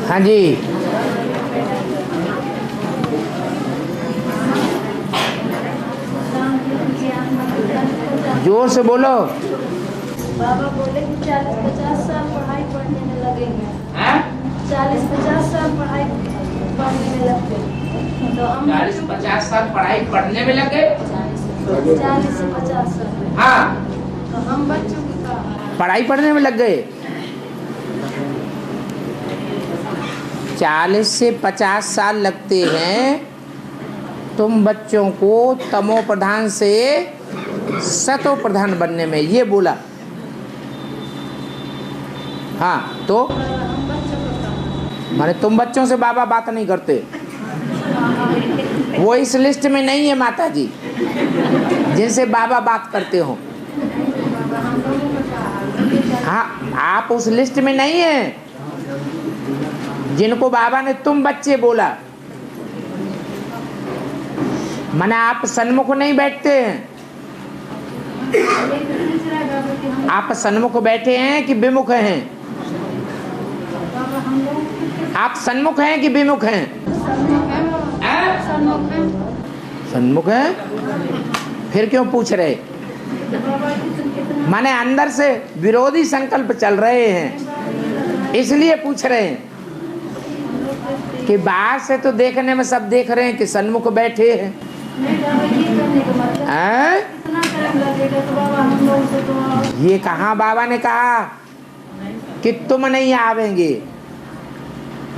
हाँ जी, जोर से बोलो। बाबा बोले कि 40-50 साल पढ़ाई पढ़ने में लगेंगे। 40-50 साल पढ़ाई पढ़ने में लगते, तो हम 40-50 साल पढ़ाई पढ़ने में लगे। 40 से 50 साल। हाँ, तो हम बच्चों की कहा पढ़ाई पढ़ने में लग गए। 40 से 50 साल लगते हैं तुम बच्चों को तमो प्रधान से सतो प्रधान बनने में, ये बोला। हाँ, तो हम बच्चों को कहा। माने तुम बच्चों से बाबा बात नहीं करते, वो इस लिस्ट में नहीं है माता जी जिनसे बाबा बात करते हो। हाँ, आप उस लिस्ट में नहीं है जिनको बाबा ने तुम बच्चे बोला। माने आप सन्मुख नहीं बैठते हैं, आप सन्मुख बैठे हैं कि विमुख हैं? आप सन्मुख हैं कि विमुख हैं? सन्मुख हैं। फिर क्यों पूछ रहे? माने अंदर से विरोधी संकल्प चल रहे हैं, इसलिए पूछ रहे हैं कि बाहर से तो देखने में सब देख रहे हैं कि सन्मुख बैठे हैं। ये कहाँ बाबा ने कहा कि तुम नहीं आवेंगे?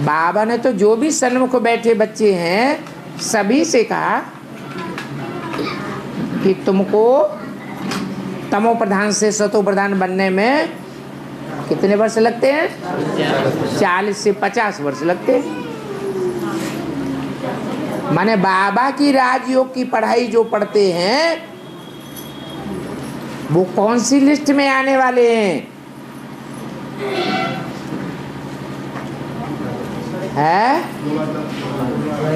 बाबा ने तो जो भी सन्मुख बैठे बच्चे हैं सभी से कहा कि तुमको तमो प्रधान से सतो प्रधान बनने में कितने वर्ष लगते हैं? 40 से 50 वर्ष लगते हैं। माने बाबा की राजयोग की पढ़ाई जो पढ़ते हैं वो कौन सी लिस्ट में आने वाले हैं? है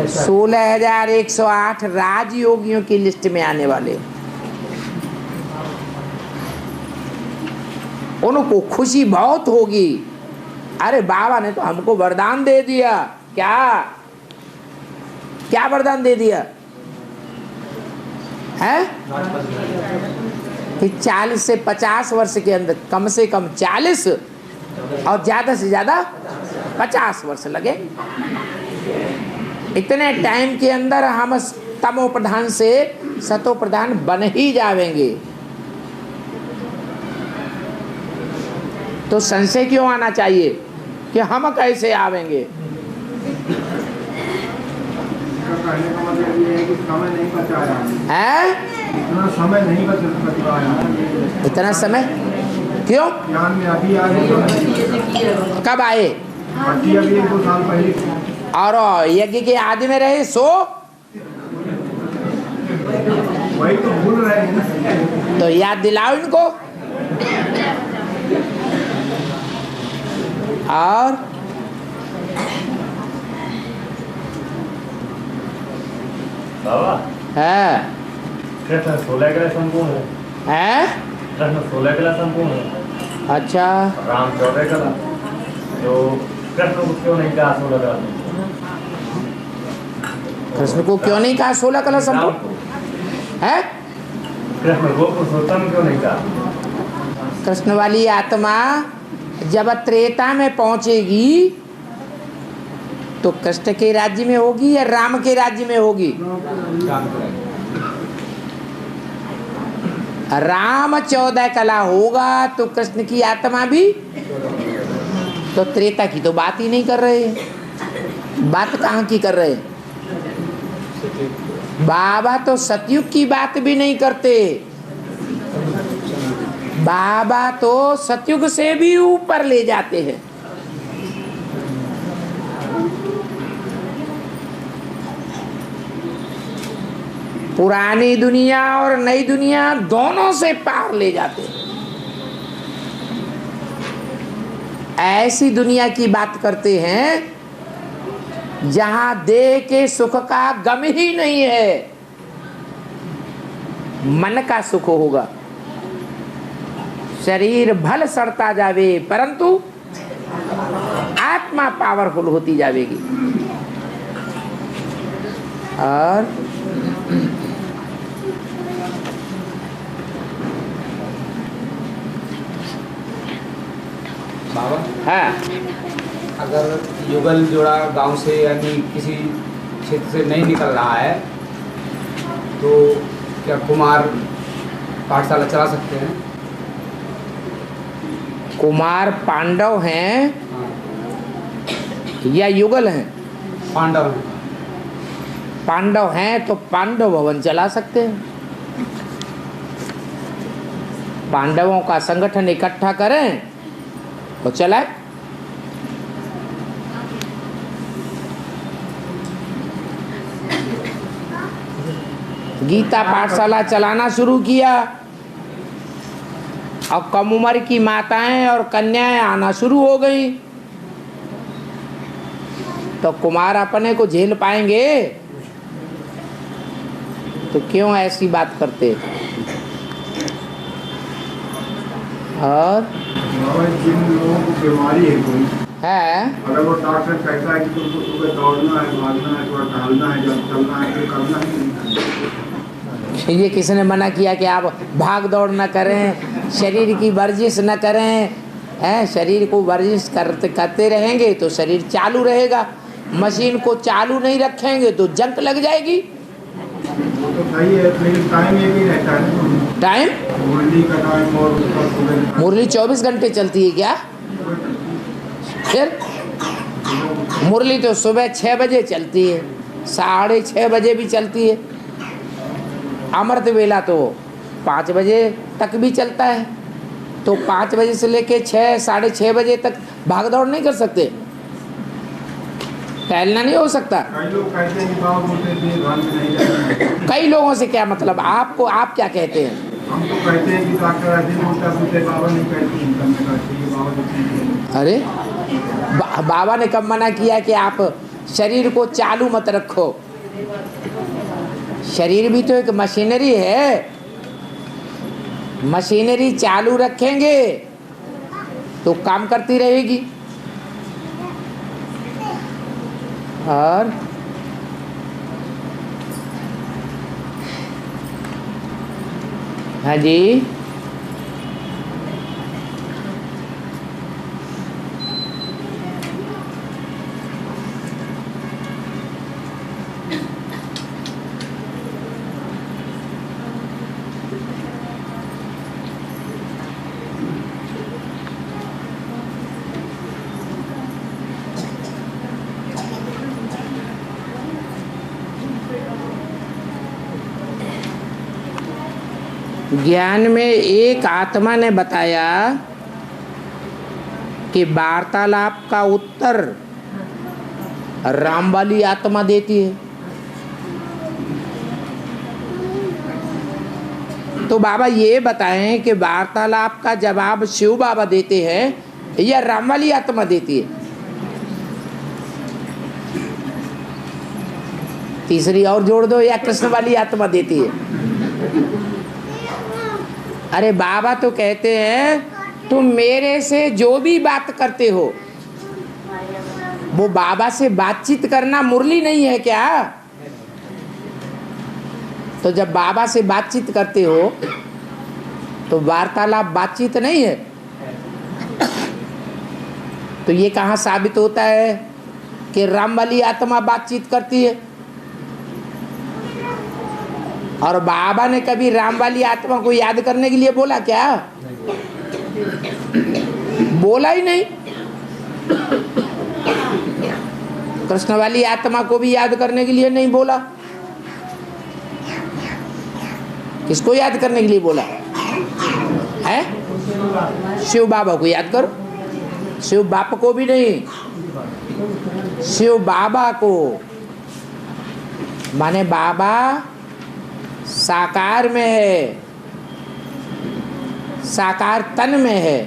16,108 राजयोगियों की लिस्ट में आने वाले। उनको खुशी बहुत होगी, अरे बाबा ने तो हमको वरदान दे दिया। क्या क्या वरदान दे दिया है? कि 40 से 50 वर्ष के अंदर कम से कम 40 और ज्यादा से ज्यादा 50 वर्ष लगे। इतने टाइम के अंदर हम तमो प्रधान से सतो प्रधान बन ही जावेंगे। तो संशय क्यों आना चाहिए कि हम कैसे आवेंगे? कहने का मतलब ये है कि समय नहीं बचा है? इतना समय नहीं बचा। इतना समय क्यों? ज्ञान में अभी आए। कब आए? अभी 1-2 साल पहले। और यज्ञ के आदि में रहे सो वही तो भूल रहे हैं ना। तो याद दिलाओ इनको। और बाबा है कृष्ण 16 के लिए संपूर्ण है। कृष्ण 16 के लिए संपूर्ण है। अच्छा, राम 14 का। तो कृष्ण को क्यों नहीं कहा 16 का? कृष्ण को क्यों नहीं कहा 16 कला संपूर्ण है? कृष्ण को पुरुषोत्तम क्यों नहीं कहा? कृष्ण वाली आत्मा जब त्रेता में पहुंचेगी तो कृष्ण के राज्य में होगी या राम के राज्य में होगी? राम 14 कला होगा तो कृष्ण की आत्मा भी। तो त्रेता की तो बात ही नहीं कर रहे, बात कहाँ की कर रहे? बाबा तो सतयुग की बात भी नहीं करते, बाबा तो सतयुग से भी ऊपर ले जाते हैं। पुरानी दुनिया और नई दुनिया दोनों से पार ले जाते हैं। ऐसी दुनिया की बात करते हैं जहां देह के सुख का गम ही नहीं है, मन का सुख होगा। शरीर भल सड़ता जावे परंतु आत्मा पावरफुल होती जाएगी। और बाबा, हाँ, अगर युगल जोड़ा गांव से यानी किसी क्षेत्र से नहीं निकल रहा है तो क्या कुमार पाठशाला चला सकते हैं? कुमार पांडव हैं हाँ, या युगल हैं? पांडव हैं। पांडव हैं तो पांडव भवन चला सकते हैं। पांडवों का संगठन इकट्ठा करें तो चलाए। गीता पाठशाला चलाना शुरू किया और कम उम्र की माताएं और कन्याएं आना शुरू हो गई, तो कुमार अपने को झेल पाएंगे? तो क्यों ऐसी बात करते? और बाबा, जिन लोगों को बीमारी है कोई, है, अगर वो डॉक्टर कहता है कि तुमको सुबह दौड़ना है, भागना है, थोड़ा टहलना है, जब चलना है तो करना ही नहीं। ये किसने मना किया कि आप भाग दौड़ न करें, शरीर की वर्जिश न करें? हैं, शरीर को वर्जिश करते रहेंगे तो शरीर चालू रहेगा। मशीन को चालू नहीं रखेंगे तो जंग लग जाएगी। वो तो सही है, लेकिन टाइम एक ही रहता है। टाइम मुरली का टाइम और उसका सुबह मुरली 24 घंटे चलती है क्या? फिर मुरली तो सुबह 6 बजे चलती है, 6:30 बजे भी चलती है। अमृत वेला तो 5 बजे तक भी चलता है। तो 5 बजे से लेके 6, 6:30 बजे तक भाग दौड़ नहीं कर सकते? टहलना नहीं हो सकता? कई लोग कहते हैं कि बाबा बोलते हैं घर में नहीं जाना। कई लोगों से क्या मतलब? आपको आप क्या कहते हैं? हम तो कहते हैं कि डॉक्टर ऐसे बोलता बोलते बाबा नहीं कहती हैं, करने का चाहिए बाबा तो ठीक है। अरे बाबा ने कब मना किया कि आप शरीर को चालू मत रखो? शरीर भी तो एक मशीनरी है। मशीनरी चालू रखेंगे तो काम करती रहेगी। और हाँ जी, ज्ञान में एक आत्मा ने बताया कि वार्तालाप का उत्तर राम वाली आत्मा देती है। तो बाबा ये बताएं कि वार्तालाप का जवाब शिव बाबा देते हैं या राम वाली आत्मा देती है? तीसरी और जोड़ दो, या कृष्ण वाली आत्मा देती है? अरे बाबा तो कहते हैं तुम मेरे से जो भी बात करते हो, वो बाबा से बातचीत करना मुरली नहीं है क्या? तो जब बाबा से बातचीत करते हो तो वार्तालाप बातचीत नहीं है? तो ये कहाँ साबित होता है कि राम वाली आत्मा बातचीत करती है? और बाबा ने कभी राम वाली आत्मा को याद करने के लिए बोला क्या? बोला ही नहीं। कृष्ण वाली आत्मा को भी याद करने के लिए नहीं बोला। किसको याद करने के लिए बोला है? शिव बाबा को याद करो। शिव बाप को भी नहीं, शिव बाबा को। माने बाबा साकार में है, साकार तन में है।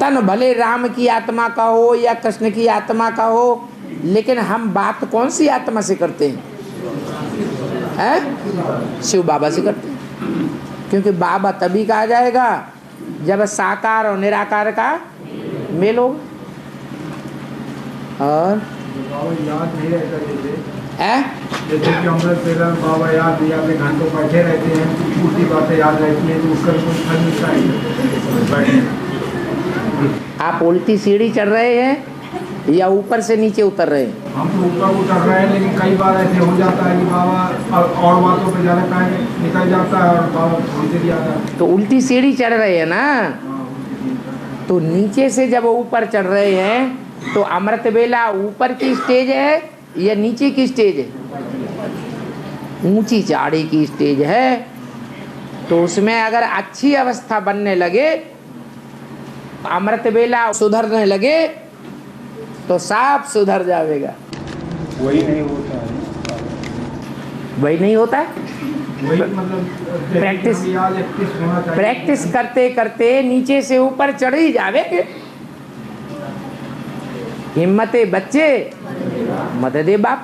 तन भले राम की आत्मा का हो या कृष्ण की आत्मा का हो, लेकिन हम बात कौन सी आत्मा से करते हैं? शिव बाबा से करते हैं। क्योंकि बाबा तभी कहा जाएगा जब साकार और निराकार का मेल होगा। और बाबा याद नहीं रहता जैसे है कि अमृत वेला में बाबा याद याद घंटों बैठे रहते हैं, पूरी बातें याद रहती हैं, तो उसका कोई फल मिलता है। आप उल्टी सीढ़ी चढ़ रहे हैं या ऊपर से नीचे उतर रहे हैं? हम तो ऊपर उतर रहे हैं, लेकिन कई बार ऐसे हो जाता है कि बाबा और बातों पे ज़्यादा टाइम निकल जाता है और बाबा थोड़ी देर याद आता है। तो उल्टी सीढ़ी चढ़ रहे हैं ना, तो नीचे से जब ऊपर चढ़ रहे हैं तो अमृत वेला ऊपर की स्टेज है या नीचे की स्टेज है? ऊंची चाड़ी की स्टेज है। तो उसमें अगर अच्छी अवस्था बनने लगे, अमृत वेला सुधरने लगे, तो साफ सुधर जाएगा। वही नहीं होता है, वही नहीं होता है। वही मतलब प्रैक्टिस होना चाहिए। प्रैक्टिस करते करते नीचे से ऊपर चढ़ ही जावेंगे। हिम्मते बच्चे मत दे बाप।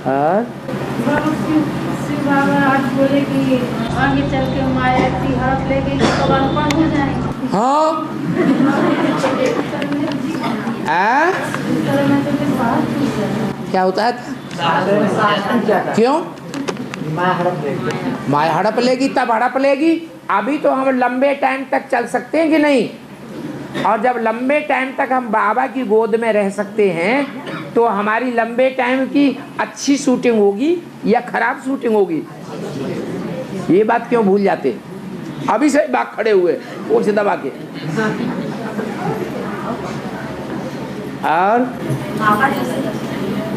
और शिव बाबा आज बोले कि आगे चल के माया की हड़प ले गई तो अनपढ़ हो जाएंगे। हाँ क्या होता है? क्यों? माया हड़प लेगी, तब हड़प लेगी। अभी तो हम लंबे टाइम तक चल सकते हैं कि नहीं? और जब लंबे टाइम तक हम बाबा की गोद में रह सकते हैं तो हमारी लंबे टाइम की अच्छी शूटिंग होगी या खराब शूटिंग होगी? ये बात क्यों भूल जाते? अभी से बात खड़े हुए ओठ दबा के। और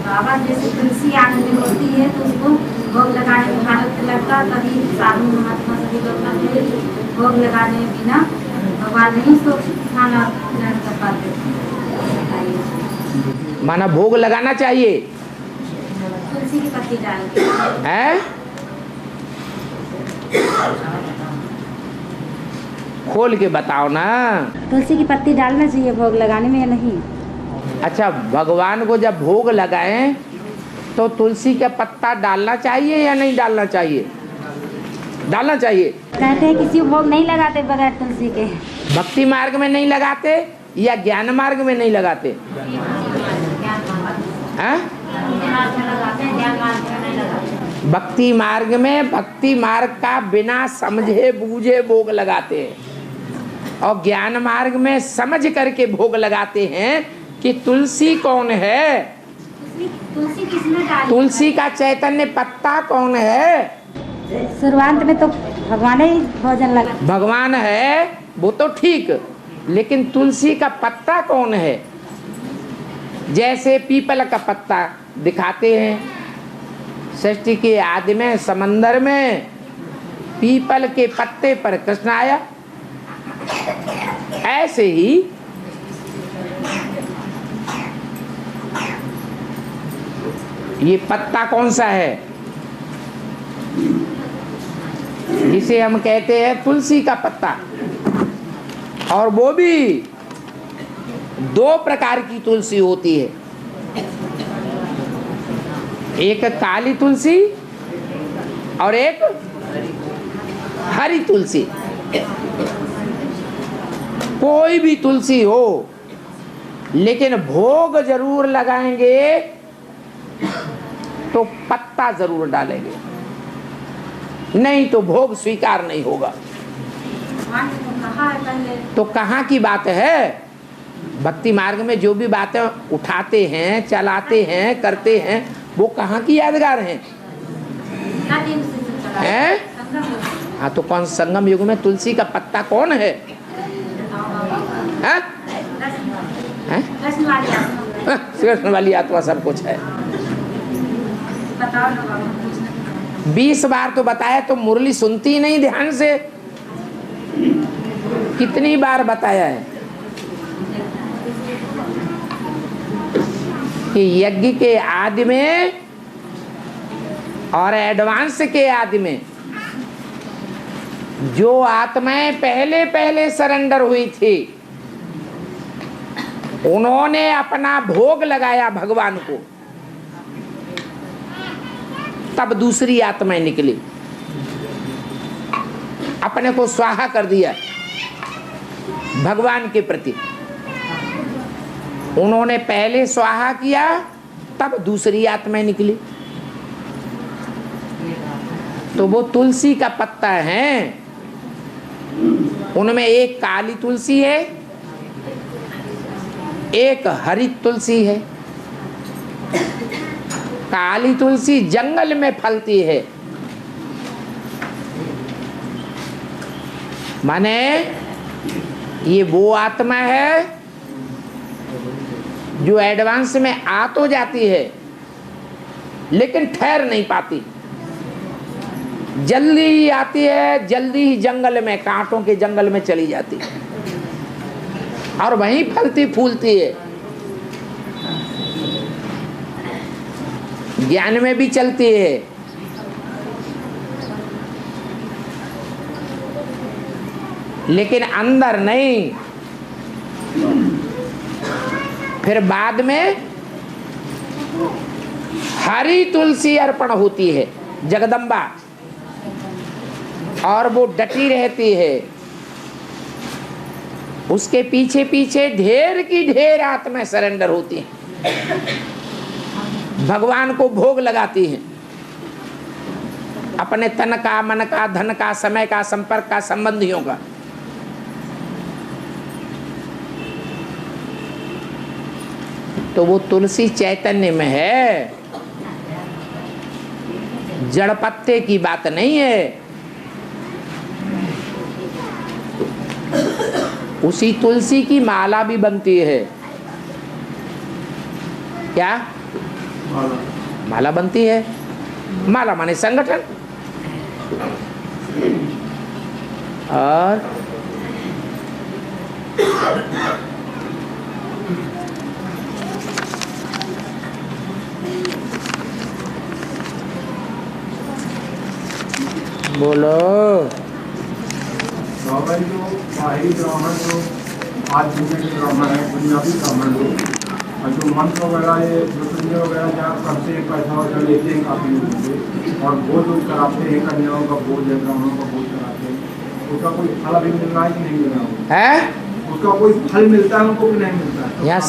बाबा जैसे तुलसी आदमी होती है तो उसको भोग लगाने में भारत लगता, तभी साधु महात्मा सभी लोग भोग लगाने बिना भगवान नहीं उसको खाना ग्रहण कर पाते। माना भोग लगाना चाहिए तुलसी की पत्ती डाल के है? खोल के बताओ ना। तुलसी की पत्ती डालना चाहिए भोग लगाने में या नहीं? अच्छा, भगवान को जब भोग लगाएं तो तुलसी का पत्ता डालना चाहिए या नहीं डालना चाहिए? डालना चाहिए। कहते हैं किसी को भोग नहीं लगाते बगैर तुलसी के। भक्ति मार्ग में नहीं लगाते या ज्ञान मार्ग में नहीं लगाते? हैं? भक्ति मार्ग में भक्ति मार्ग का बिना समझे बूझे भोग लगाते हैं, और ज्ञान मार्ग में समझ करके भोग लगाते हैं कि तुलसी कौन है, तुलसी किसने डाली? तुलसी का चैतन्य पत्ता कौन है। शुरुआत में तो भगवान ही भोजन लगा। भगवान है वो तो ठीक, लेकिन तुलसी का पत्ता कौन है? जैसे पीपल का पत्ता दिखाते हैं, सृष्टि के आदि में समंदर में पीपल के पत्ते पर कृष्ण आया, ऐसे ही ये पत्ता कौन सा है जिसे हम कहते हैं तुलसी का पत्ता। और वो भी दो प्रकार की तुलसी होती है, एक काली तुलसी और एक हरी तुलसी। कोई भी तुलसी हो, लेकिन भोग जरूर लगाएंगे तो पत्ता जरूर डालेंगे, नहीं तो भोग स्वीकार नहीं होगा। तो कहाँ की बात है? भक्ति मार्ग में जो भी बातें उठाते हैं, चलाते हैं, करते हैं, वो कहाँ की यादगार हैं? हैं? हाँ, तो कौन संगम युग में तुलसी का पत्ता कौन है? हैं? हैं? कृष्ण वाली आत्मा सब कुछ है। 20 बार तो बताया, तो मुरली सुनती ही नहीं ध्यान से। कितनी बार बताया है कि यज्ञ के आदि में और एडवांस के आदि में जो आत्माएं पहले पहले सरेंडर हुई थी, उन्होंने अपना भोग लगाया भगवान को, तब दूसरी आत्माएं निकली, अपने को स्वाहा कर दिया भगवान के प्रति। उन्होंने पहले स्वाहा किया, तब दूसरी आत्माएं निकली। तो वो तुलसी का पत्ता है, उनमें एक काली तुलसी है, एक हरी तुलसी है। काली तुलसी जंगल में फलती है, माने ये वो आत्मा है जो एडवांस में आ तो जाती है लेकिन ठहर नहीं पाती, जल्दी ही आती है, जल्दी ही जंगल में, कांटों के जंगल में चली जाती है और वहीं फलती फूलती है। ज्ञान में भी चलती है, लेकिन अंदर नहीं। फिर बाद में हरी तुलसी अर्पण होती है जगदम्बा, और वो डटी रहती है। उसके पीछे पीछे ढेर की ढेर आत्माएं सरेंडर होती हैं, भगवान को भोग लगाती हैं, अपने तन का, मन का, धन का, समय का, संपर्क का, संबंधियों का। तो वो तुलसी चैतन्य में है, जड़ पत्ते की बात नहीं है। उसी तुलसी की माला भी बनती है। क्या माला बनती है? माला माने संगठन। और बोलो। बाबा जी, जो बाहरी ब्राह्मण, जो आज दुनिया के ब्राह्मण है, बुनियादी ब्राह्मण लोग, और जो मंत्र वगैरह, ये ज्योतिर्लिंग वगैरह जहाँ करते हैं, पैसा वगैरह लेते हैं काफी लोगों से, और बोझ कराते हैं, कन्याओं का बोझ है, ब्राह्मणों का बोझ कराते हैं, उसका कोई फल अभी मिल रहा है कि नहीं मिल रहा है? उसका कोई फल मिलता है उनको कि नहीं मिलता है? यहाँ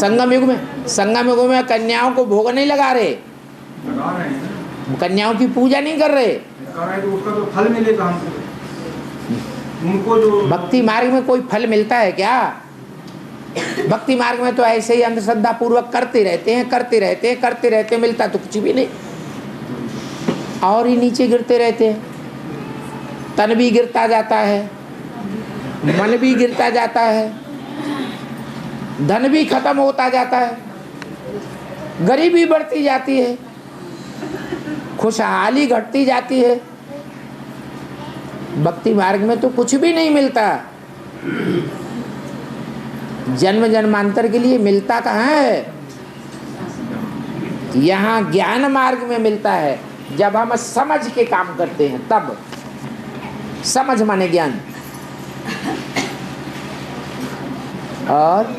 संगम युग में कन्याओं को भोग नहीं लगा रहे हैं, कन्याओं की पूजा नहीं कर रहे। तो उसका तो फल मिलेगा हमको, उनको जो भक्ति मार्ग में कोई फल मिलता है क्या? भक्ति मार्ग में तो ऐसे ही अंधश्रद्धा पूर्वक करते रहते हैं, मिलता तो कुछ भी नहीं, और ही नीचे गिरते रहते हैं। तन भी गिरता जाता है, मन भी गिरता जाता है, धन भी खत्म होता जाता है, गरीबी बढ़ती जाती है, खुशहाली घटती जाती है। भक्ति मार्ग में तो कुछ भी नहीं मिलता। जन्म जन्मांतर के लिए मिलता कहाँ है? यहाँ ज्ञान मार्ग में मिलता है, जब हम समझ के काम करते हैं तब। समझ माने ज्ञान। और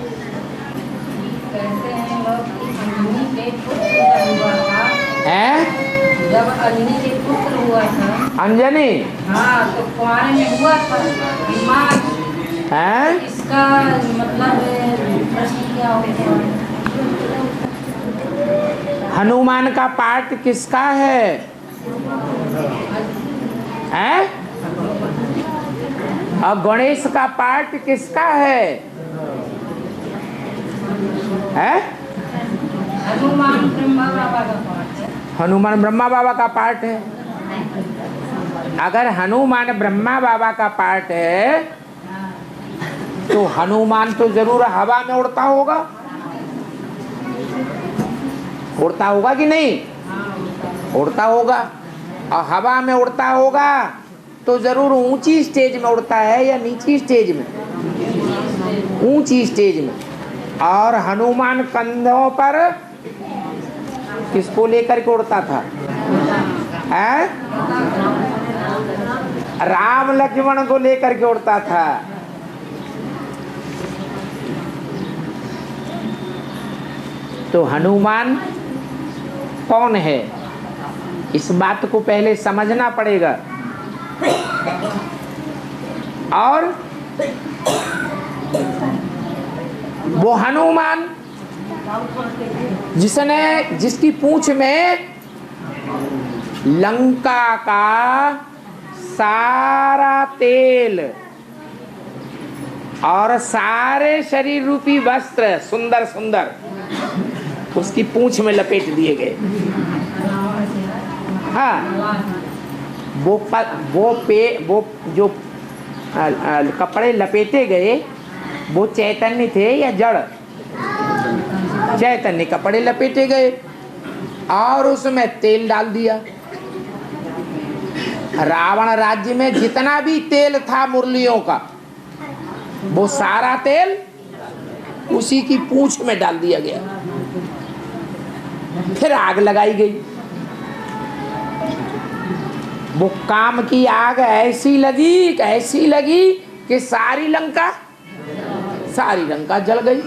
जब अंजनी के पुत्र हुआ था, अंजनी, हाँ, तो कुआरे में हुआ था बीमार। इसका मतलब प्रश्न क्या होगा? हनुमान का पाठ किसका है? और गणेश का पाठ किसका है? हनुमान ब्रह्मा बाबा का पाठ है। हनुमान ब्रह्मा बाबा का पाठ है। अगर हनुमान ब्रह्मा बाबा का पाठ है तो हनुमान तो जरूर हवा में उड़ता होगा। उड़ता होगा कि नहीं? उड़ता होगा। और हवा में उड़ता होगा तो जरूर ऊंची स्टेज में उड़ता है या नीची स्टेज में? ऊंची स्टेज में। और हनुमान कंधों पर किसको लेकर के उड़ता था? राम लक्ष्मण को लेकर के उड़ता था। तो हनुमान कौन है, इस बात को पहले समझना पड़ेगा। और वो हनुमान जिसकी पूंछ में लंका का सारा तेल और सारे शरीर रूपी वस्त्र सुंदर सुंदर उसकी पूंछ में लपेट दिए गए। हाँ, वो जो कपड़े लपेटे गए वो चैतन्य थे या जड़? चैतन्य कपड़े लपेटे गए और उसमें तेल डाल दिया। रावण राज्य में जितना भी तेल था मुरलियों का, वो सारा तेल उसी की पूंछ में डाल दिया गया। फिर आग लगाई गई। वो काम की आग ऐसी लगी कि सारी लंका जल गई।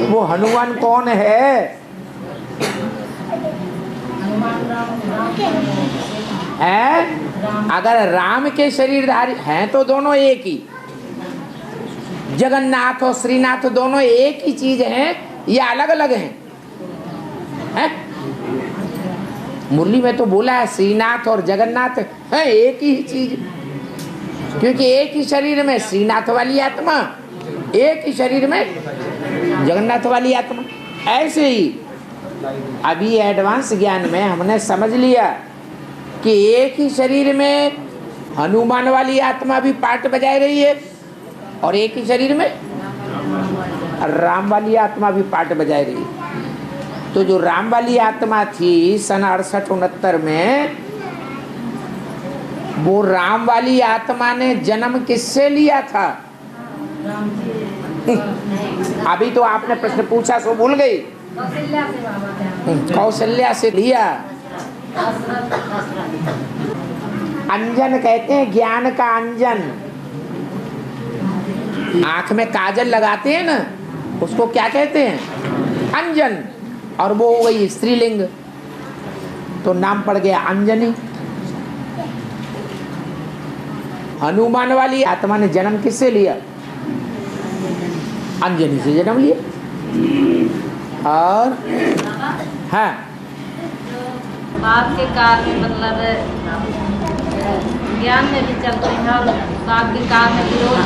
वो हनुमान कौन है? अगर राम के शरीरधारी हैं तो दोनों एक ही, जगन्नाथ और श्रीनाथ दोनों एक ही चीज हैं या अलग अलग हैं? मुरली में तो बोला है श्रीनाथ और जगन्नाथ है एक ही चीज, क्योंकि एक ही शरीर में श्रीनाथ वाली आत्मा, एक ही शरीर में जगन्नाथ वाली आत्मा। ऐसे ही अभी एडवांस ज्ञान में हमने समझ लिया कि एक ही शरीर में हनुमान वाली आत्मा भी पार्ट बजा रही है और एक ही शरीर में राम वाली आत्मा भी पार्ट बजा रही है। तो जो राम वाली आत्मा थी सन 68-69 में, वो राम वाली आत्मा ने जन्म किससे लिया था? अभी तो आपने प्रश्न पूछा सो भूल गई। कौशल्या से लिया। अंजन कहते हैं, ज्ञान का अंजन। आंख में काजल लगाते हैं ना, उसको क्या कहते हैं? अंजन। और वो हो गई स्त्रीलिंग, तो नाम पड़ गया अंजनी। हनुमान वाली आत्मा ने जन्म किससे लिया? अंजनी से जन्म लिया। और हाँ, बाप के काल में मतलब ज्ञान में भी चलते हैं और बाप के काल में विरोध।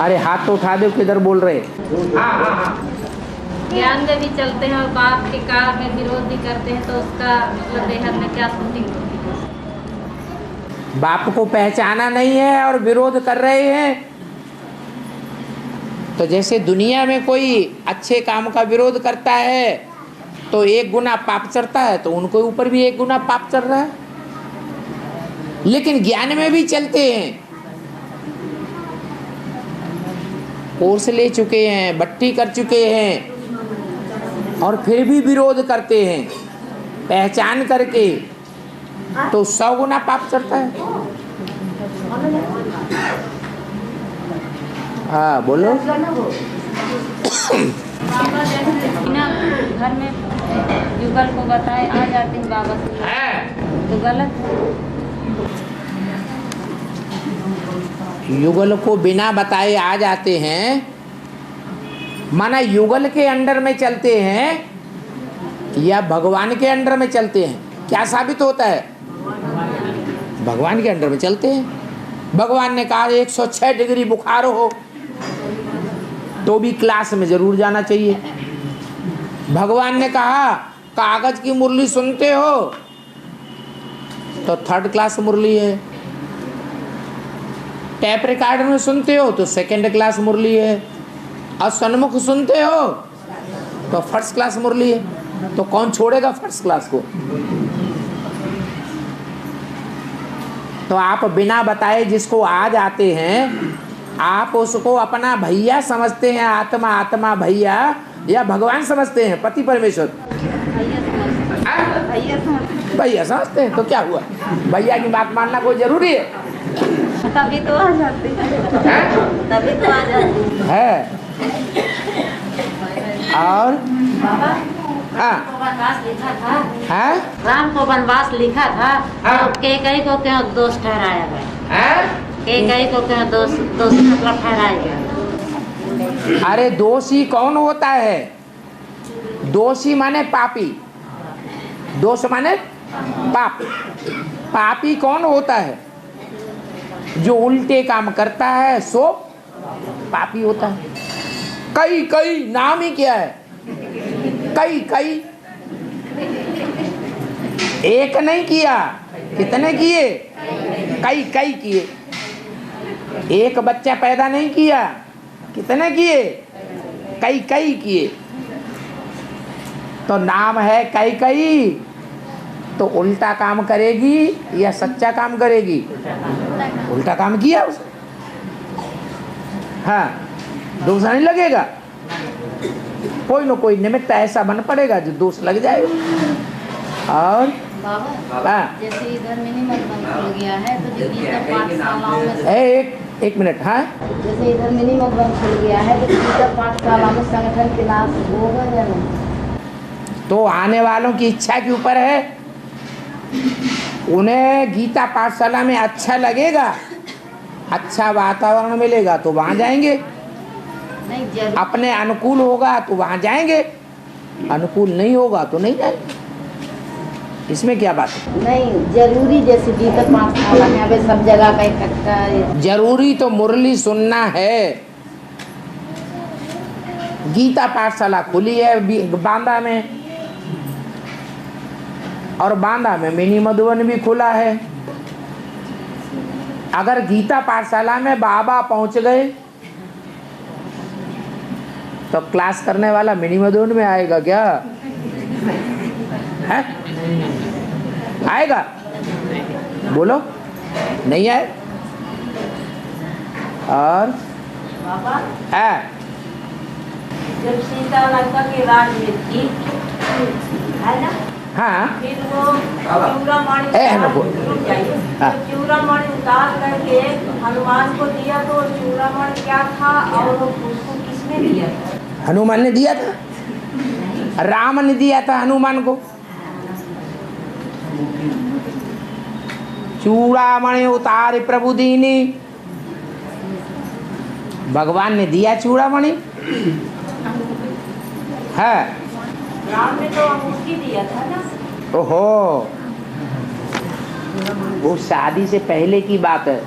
अरे हाथ तो उठा दो, किधर बोल रहे? ज्ञान में भी चलते हैं और बाप के काल में विरोध भी करते हैं, तो उसका मतलब देहर में क्या शूटिंग होती है? बाप को पहचाना नहीं है और विरोध कर रहे हैं। तो जैसे दुनिया में कोई अच्छे काम का विरोध करता है तो 1 गुना पाप चढ़ता है, तो उनको ऊपर भी 1 गुना पाप चढ़ रहा है। लेकिन ज्ञान में भी चलते हैं, कोर्स ले चुके हैं, बट्टी कर चुके हैं और फिर भी विरोध करते हैं पहचान करके, तो 100 गुना पाप चढ़ता है। हाँ बोलो। बाबा जैसे बिना घर में युगल को बताए आ जाते हैं बाबा से, तो गलत है। युगल को बिना बताए आ जाते हैं, माना युगल के अंडर में चलते हैं या भगवान के अंडर में चलते हैं? क्या साबित होता है? भगवान के अंडर में चलते हैं। भगवान ने कहा 106 डिग्री बुखार हो तो भी क्लास में जरूर जाना चाहिए। भगवान ने कहा कागज की मुरली सुनते हो तो 3rd क्लास मुरली है, टैप रिकॉर्ड में सुनते हो तो 2nd क्लास मुरली है, और सन्मुख सुनते हो तो 1st क्लास मुरली है। तो कौन छोड़ेगा 1st क्लास को? तो आप बिना बताए जिसको आ जाते हैं, आप उसको अपना भैया समझते हैं, आत्मा भैया, या भगवान समझते हैं, पति परमेश्वर? भैया समझते हैं। तो क्या हुआ? भैया की बात मानना कोई जरूरी है? तभी तो आ जाते हैं, तभी तो आ जाते है। और हाँ, लिखा था, हाँ? राम को वनवास लिखा था, हाँ। तो कई को क्यों दोष ठहराया गया? कई को क्यों दोष मतलब ठहराया गया? अरे दोषी कौन होता है? दोषी माने पापी, दोष माने पाप। पापी कौन होता है? जो उल्टे काम करता है सो पापी होता है। कई कई नाम ही क्या है? कई कई, एक नहीं किया, कितने किए? कई कई किए। एक बच्चा पैदा नहीं किया, कितने किए? कई कई किए। तो नाम है कई कई, तो उल्टा काम करेगी या सच्चा काम करेगी? उल्टा काम किया उसने। हाँ, दोष नहीं लगेगा। कोई न कोई निमित्त ऐसा बन पड़ेगा जो दोष लग जाएगा। और बाबा, हाँ, जैसे इधर मिनी मधुबन खुल गया है तो जो गीता पाठशालाओं में एक मिनट। हाँ, जैसे इधर मिनी मधुबन खुल गया है तो गीता पाठशाला में संगठन क्लास होगा या नहीं? तो आने वालों की इच्छा के ऊपर है। उन्हें गीता पाठशाला में अच्छा लगेगा, अच्छा वातावरण मिलेगा तो वहाँ जाएंगे। नहीं, जरूर अपने अनुकूल होगा तो वहाँ जाएंगे, अनुकूल नहीं होगा तो नहीं जाएंगे। इसमें क्या बात है? नहीं, जरूरी जैसे गीता पाठशाला में अभी सब जगह का इकट्ठा। जरूरी तो मुरली सुनना है। गीता पाठशाला खुली है बांदा में, और बांदा में मिनी मधुबन भी खुला है। अगर गीता पाठशाला में बाबा पहुंच गए तो क्लास करने वाला मिनी मधुबन में आएगा क्या? है? आएगा? बोलो, नहीं आए। और बाबा, है जब सीता लंका के राज में थी है ना, हाँ, फिर वो चूड़ामणि हाँ। चूड़ामणि उतार करके हनुमान को दिया तो चूड़ामणि क्या था और उसको किसने दिया था? हनुमान ने दिया था, राम ने दिया था हनुमान को। चूड़ामणि उतार प्रभु दीनी, भगवान ने दिया चूड़ामणि। है, राम ने तो अंगूठी दिया था ना। ओहो, वो शादी से पहले की बात है।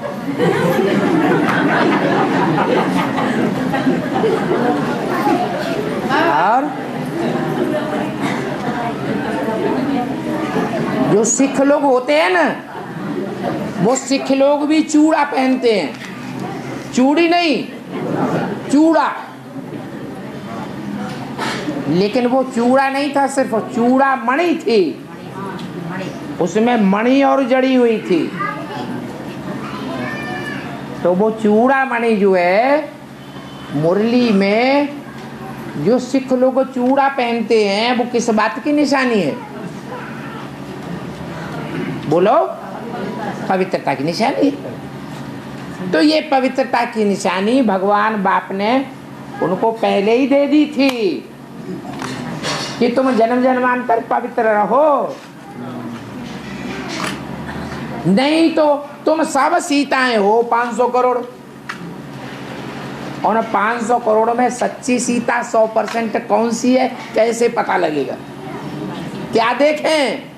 और जो सिख लोग होते हैं ना, वो सिख लोग भी चूड़ा पहनते हैं। चूड़ी नहीं, चूड़ा। लेकिन वो चूड़ा नहीं था, सिर्फ चूड़ा मणि थी, उसमें मणि और जड़ी हुई थी। तो वो चूड़ा मणि जो है, मुरली में जो सिख लोग चूड़ा पहनते हैं वो किस बात की निशानी है? बोलो, पवित्रता की निशानी है। तो ये पवित्रता की निशानी भगवान बाप ने उनको पहले ही दे दी थी कि तुम जन्म जन्मांतर पवित्र रहो, नहीं तो तुम सब सीताएं हो 500 करोड़। और 500 करोड़ में सच्ची सीता 100% कौन सी है, कैसे पता लगेगा? क्या देखें?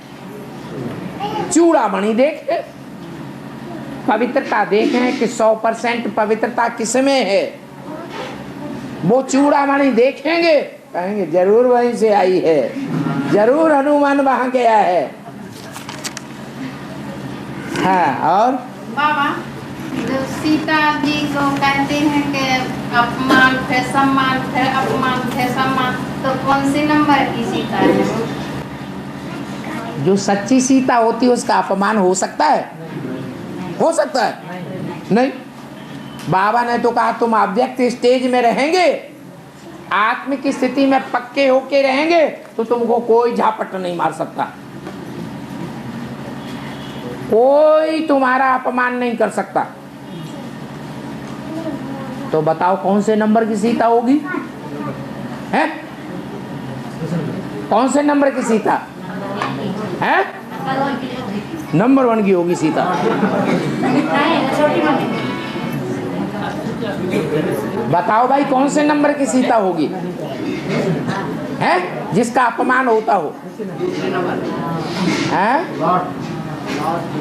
चूड़ामणि देखें, पवित्रता देखें कि 100% पवित्रता किसमें है। वो चूड़ामणि देखेंगे, कहेंगे जरूर वहीं से आई है, जरूर हनुमान वहां गया है। हाँ, और बाबा, जो सीता जी को कहते हैं कि अपमान फिर सम्मान फिर अपमान फिर सम्मान, तो कौन से नंबर की सीता है? जो सच्ची सीता होती है उसका अपमान हो सकता है? हो सकता है? नहीं। बाबा ने तो कहा तुम अव्यक्त स्टेज में रहेंगे, आत्मिक स्थिति में पक्के होके रहेंगे तो तुमको कोई झापट नहीं मार सकता, कोई तुम्हारा अपमान नहीं कर सकता। तो बताओ कौन से नंबर की सीता होगी? है? कौन से नंबर की सीता है? नंबर 1 की होगी सीता। बताओ भाई कौन से नंबर की सीता होगी है जिसका अपमान होता हो? हैं?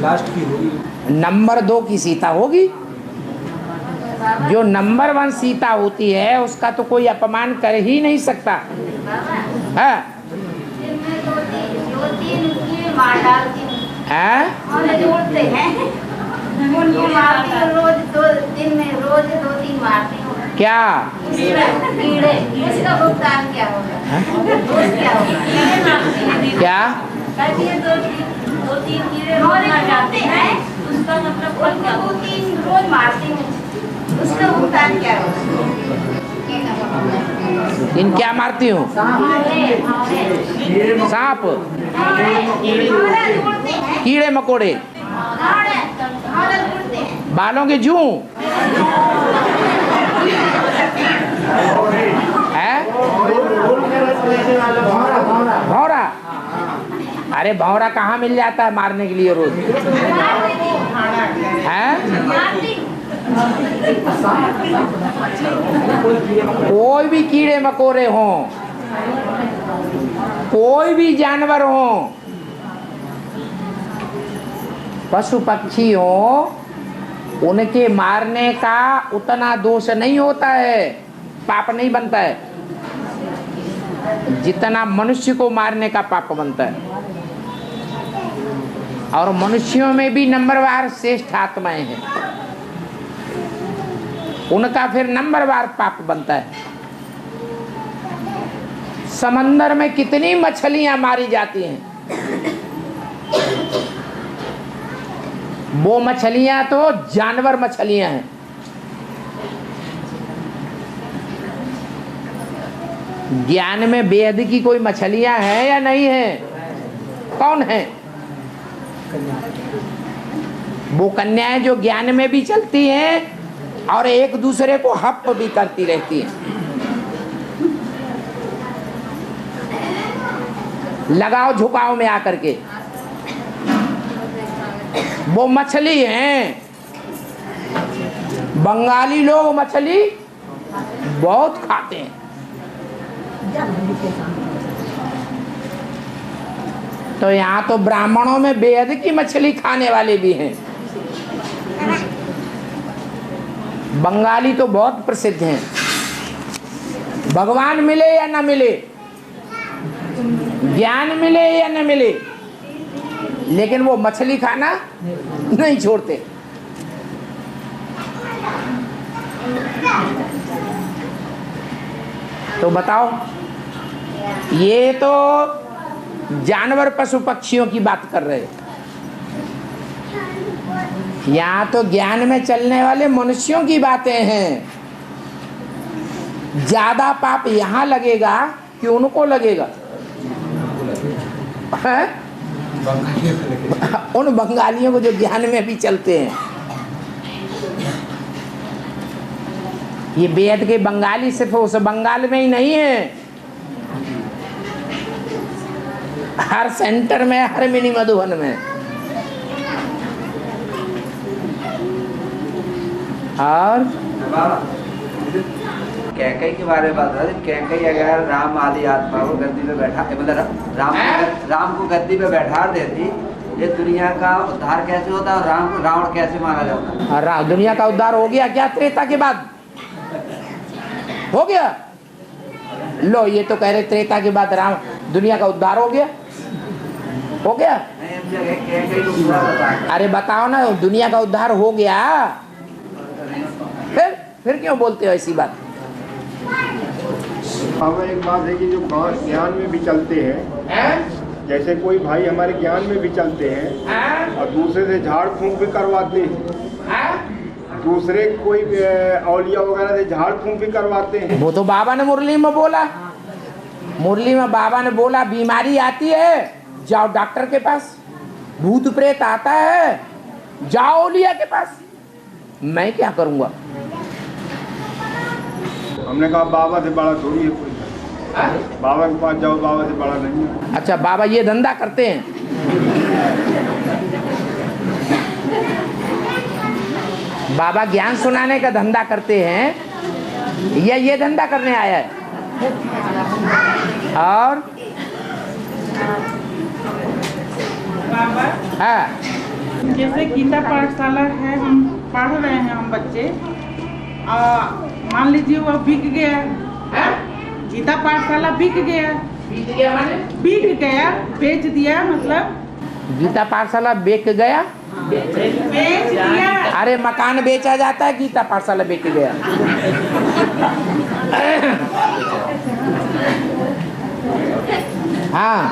लास्ट की होगी। नंबर 2 की सीता होगी। जो नंबर 1 सीता होती है उसका तो कोई अपमान कर ही नहीं सकता है। मार डालती हूँ हैं? और जोड़ते हैं उनको मारती हूँ रोज, 2 दिन में रोज 2-3 मारती हूँ। क्या कीड़े, इसका भुगतान क्या होगा? रोज क्या होगा? कीड़े मारती हैं। क्या कहती है 2-3 कीड़े रोज मार जाते हैं, उसका मतलब फल क्या? 2-3 रोज मारती हूँ, उसका भुगतान क्या होगा? इन क्या मारती हूँ? सांप, कीड़े मकोड़े, बालों के जूं है? भौरा। अरे भौरा कहाँ मिल जाता है मारने के लिए रोज है? कोई भी कीड़े मकोड़े हों, कोई भी जानवर हों, पशु पक्षी हों, उनके मारने का उतना दोष नहीं होता है, पाप नहीं बनता है जितना मनुष्य को मारने का पाप बनता है। और मनुष्यों में भी नंबरवार श्रेष्ठ आत्माएं हैं, उनका फिर नंबरवार पाप बनता है। समंदर में कितनी मछलियां मारी जाती हैं, वो मछलियां तो जानवर मछलियां हैं। ज्ञान में बेहद की कोई मछलियां हैं या नहीं है? कौन है? वो कन्याएं जो ज्ञान में भी चलती हैं और एक दूसरे को हप भी करती रहती हैं। लगाओ झुकाओ में आकर के वो मछली हैं। बंगाली लोग मछली बहुत खाते हैं। तो यहाँ तो ब्राह्मणों में बेहद की मछली खाने वाले भी हैं। बंगाली तो बहुत प्रसिद्ध हैं। भगवान मिले या न मिले, ज्ञान मिले या न मिले, लेकिन वो मछली खाना नहीं छोड़ते। तो बताओ, ये तो जानवर पशु पक्षियों की बात कर रहे हैं। यहाँ तो ज्ञान में चलने वाले मनुष्यों की बातें हैं। ज्यादा पाप यहाँ लगेगा कि उनको लगेगा? है? उन बंगालियों को जो ज्ञान में भी चलते हैं। ये बेहद के बंगाली सिर्फ उस बंगाल में ही नहीं है, हर सेंटर में, हर मिनी मधुबन में। और कैकई के बारे में बात है। कैकई अगर राम आदि आत्मा को गद्दी पे बैठा, मतलब राम को गद्दी पे बैठा देती, ये दुनिया का उद्धार कैसे होता और रावण कैसे मारा जाता? दुनिया का उद्धार हो गया क्या त्रेता के बाद? हो गया। लो, ये तो कह रहे त्रेता के बाद राम दुनिया का उद्धार हो गया। हो गया? अरे बताओ ना, दुनिया का उद्धार हो गया, फिर क्यों बोलते हो ऐसी बात? हमें एक बात है कि जो ज्ञान में भी चलते हैं, जैसे कोई भाई हमारे ज्ञान में भी चलते हैं और दूसरे से झाड़ फूंक भी करवाते हैं, दूसरे कोई औलिया वगैरह से झाड़ फूंक भी करवाते हैं। वो तो बाबा ने मुरली में बोला, मुरली में बाबा ने बोला बीमारी आती है जाओ डॉक्टर के पास, भूत प्रेत आता है जाओ औलिया के पास। मैं क्या करूंगा? हमने कहा बाबा से बड़ा थोड़ी है कोई, बाबा के पास जाओ, बाबा से बड़ा नहीं है। अच्छा, बाबा ये धंधा करते हैं? बाबा ज्ञान सुनाने का धंधा करते हैं ये धंधा करने आया है। और हाँ, जैसे गीता पाठशाला है, हम पढ़ रहे हैं हम बच्चे, मान लीजिए वो बिक गया, गीता पाठशाला बिक गया, बिक गया, बेच दिया, मतलब गीता पाठशाला बिक गया, बेच दिया। अरे मकान बेचा जाता है, गीता पाठशाला बिक गया। हाँ,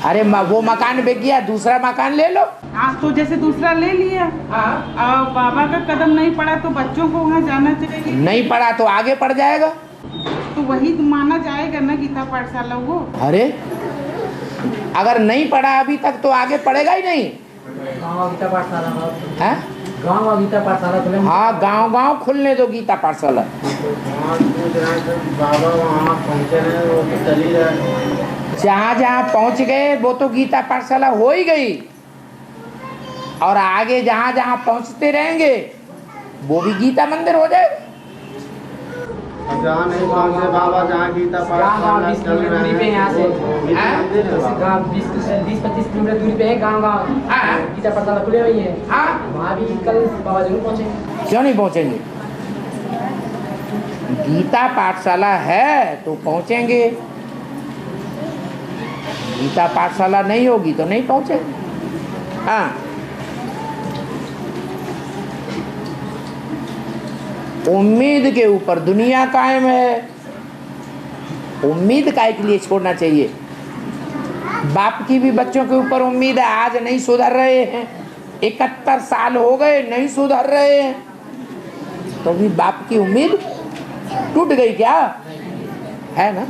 अरे वो मकान बिक गया, दूसरा मकान ले लो। हाँ, तो जैसे दूसरा ले लिया, हाँ, बाबा का कदम नहीं पड़ा तो बच्चों को वहाँ जाना चाहिए। नहीं पढ़ा तो आगे पढ़ जाएगा, तो वही माना जाएगा ना गीता पाठशाला वो। अरे अगर नहीं पढ़ा अभी तक तो आगे पढ़ेगा ही नहीं। गीता पाठशाला है गाँव गीता पाठशाला। हाँ, गांव खुलने दो गीता पाठशाला। बाबा वहाँ पहुँचे हैं, वो तो चल ही रहा। जहाँ पहुँच गए वो तो गीता पाठशाला हो ही गई, और आगे जहाँ पहुँचते रहेंगे वो भी गीता मंदिर हो जाएगा। जहाँ नहीं पहुँचे बाबा, जहाँ गीता पाठशाला चल रहे हैं, यहाँ से 20-25 किलोमीटर दूरी पे है गाँव। हाँ, गीता पाठशाला खुले हुई है। हाँ, वहाँ भी कल बाबा जरूर पहुँचेंगे। क्यों नहीं पहुँचेंगे? गीता पाठशाला है तो पहुँचेंगे, गीता पाठशाला नहीं होगी तो नहीं पहुँचेंगे। हाँ, उम्मीद के ऊपर दुनिया कायम है। उम्मीद काहे के लिए छोड़ना चाहिए? बाप की भी बच्चों के ऊपर उम्मीद है, आज नहीं सुधर रहे हैं, 71 साल हो गए नहीं सुधर रहे हैं, तो भी बाप की उम्मीद टूट गई क्या? है ना।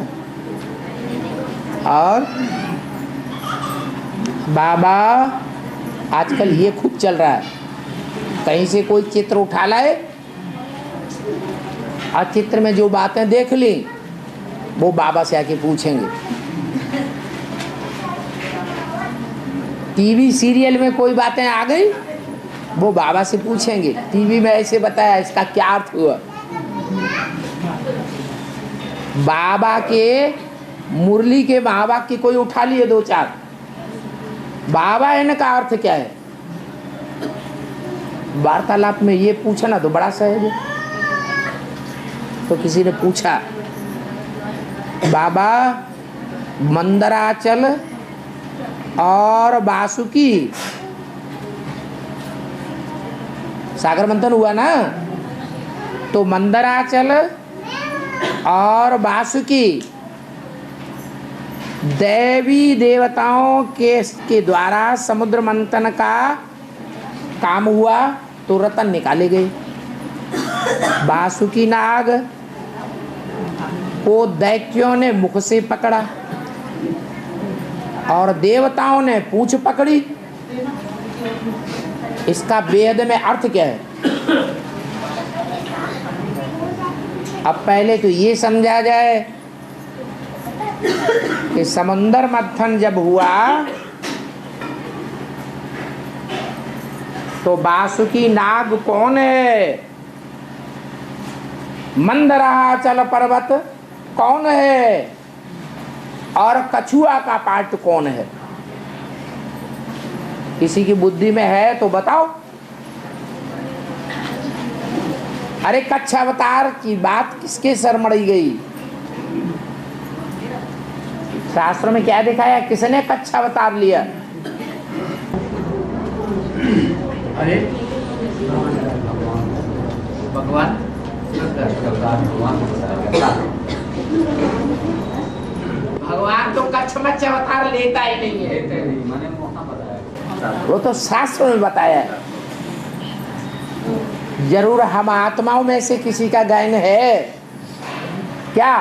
और बाबा आजकल ये खूब चल रहा है, कहीं से कोई चित्र उठा लाए और चित्र में जो बातें देख ली वो बाबा से आके पूछेंगे। टीवी सीरियल में कोई बातें आ गई वो बाबा से पूछेंगे, टीवी में ऐसे बताया, इसका क्या अर्थ हुआ? बाबा के मुरली के महावाक्य कोई उठा लिए 2-4, बाबा इनका अर्थ क्या है? वार्तालाप में ये पूछना तो बड़ा सहज है। तो किसी ने पूछा, बाबा मंदराचल और बासुकी, सागर मंथन हुआ ना, तो मंदराचल और बासुकी देवी देवताओं के द्वारा समुद्र मंथन का काम हुआ तो रतन निकाले गए। बासुकी नाग को दैत्यों ने मुख से पकड़ा और देवताओं ने पूंछ पकड़ी। इसका वेद में अर्थ क्या है? अब पहले तो ये समझा जाए कि समुद्र मंथन जब हुआ तो बासुकी नाग कौन है, मंदराचल पर्वत कौन है, और कछुआ का पार्ट कौन है? किसी की बुद्धि में है तो बताओ। अरे कच्छ अवतार की बात किसके सर मड़ी गई? शास्त्र में क्या दिखाया, किसने कच्छ अवतार लिया? अरे भगवान भगवान तो कच्छ मच्छ अवतार लेता ही नहीं है, वो तो शास्त्र में बताया है। जरूर हम आत्माओं में से किसी का गायन है क्या?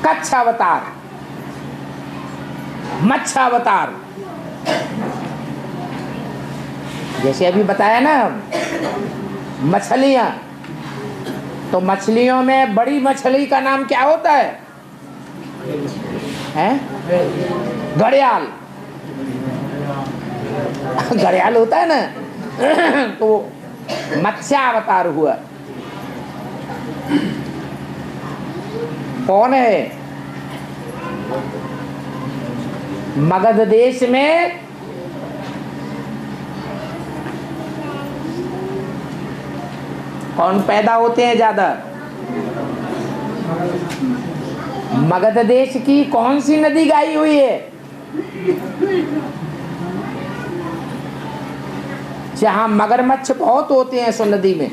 कच्छ अवतार, मच्छ अवतार, जैसे अभी बताया ना, मछलियां, तो मछलियों में बड़ी मछली का नाम क्या होता है? घड़ियाल। घड़ियाल होता है ना, तो मत्स्यावतार हुआ। कौन है? मगध देश में कौन पैदा होते हैं ज्यादा? मगध देश की कौन सी नदी गाई हुई है जहां मगरमच्छ बहुत होते हैं? सो नदी में,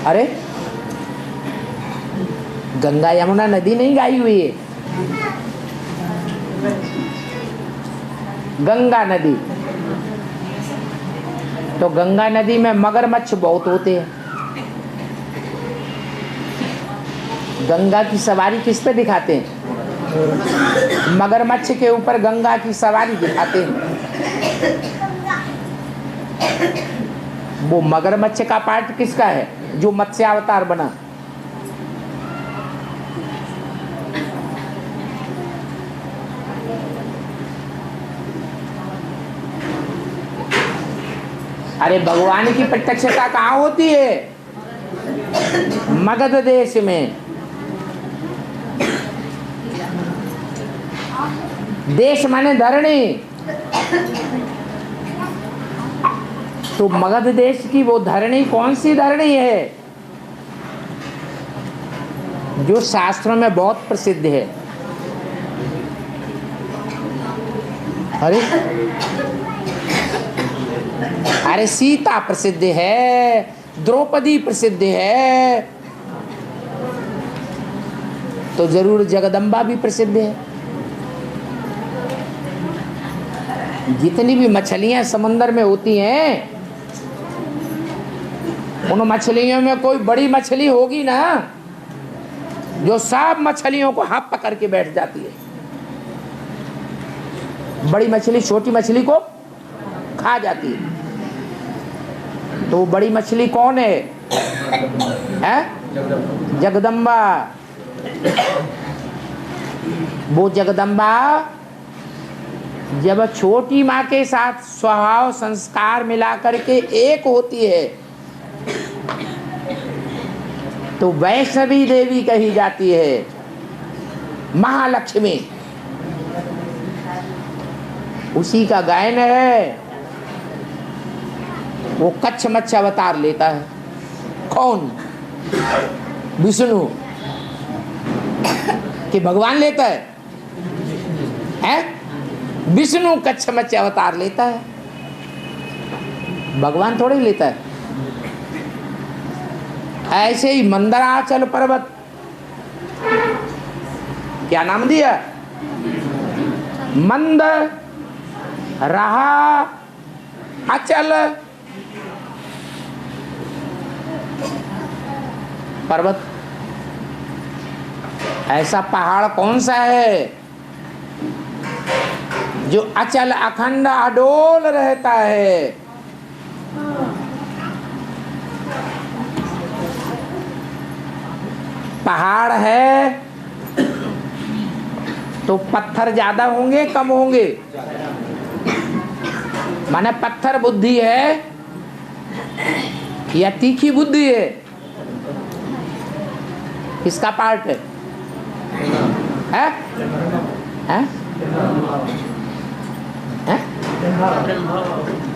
अरे गंगा यमुना नदी नहीं गाई हुई है, गंगा नदी। तो गंगा नदी में मगरमच्छ बहुत होते हैं। गंगा की सवारी किस पे दिखाते हैं? मगरमच्छ के ऊपर गंगा की सवारी दिखाते हैं। वो मगरमच्छ का पार्ट किसका है जो मत्स्यावतार बना? अरे भगवान की प्रत्यक्षता कहाँ होती है? मगध देश में। देश माने धरणी। तो मगध देश की वो धरणी कौन सी धरणी है जो शास्त्रों में बहुत प्रसिद्ध है? अरे सीता प्रसिद्ध है, द्रौपदी प्रसिद्ध है, तो जरूर जगदम्बा भी प्रसिद्ध है। जितनी भी मछलियां समंदर में होती हैं, उन मछलियों में कोई बड़ी मछली होगी ना जो सब मछलियों को हाथ पकड़ के बैठ जाती है। बड़ी मछली छोटी मछली को खा जाती है। तो वो बड़ी मछली कौन है? जगदम्बा। वो जगदम्बा जब छोटी माँ के साथ स्वभाव संस्कार मिला करके एक होती है तो वैष्णवी देवी कही जाती है, महालक्ष्मी। उसी का गायन है। वो कच्छ मच्छ अवतार लेता है। कौन? विष्णु कि भगवान लेता है? विष्णु कच्छ मच्छ अवतार लेता है, भगवान थोड़ी लेता है। ऐसे ही मंदराचल पर्वत, क्या नाम दिया? मंद रहा अचल पर्वत। ऐसा पहाड़ कौन सा है जो अचल अखंड अडोल रहता है? पहाड़ है तो पत्थर ज्यादा होंगे कम होंगे? माने पत्थर बुद्धि है या तीखी बुद्धि है? किसका पार्ट है?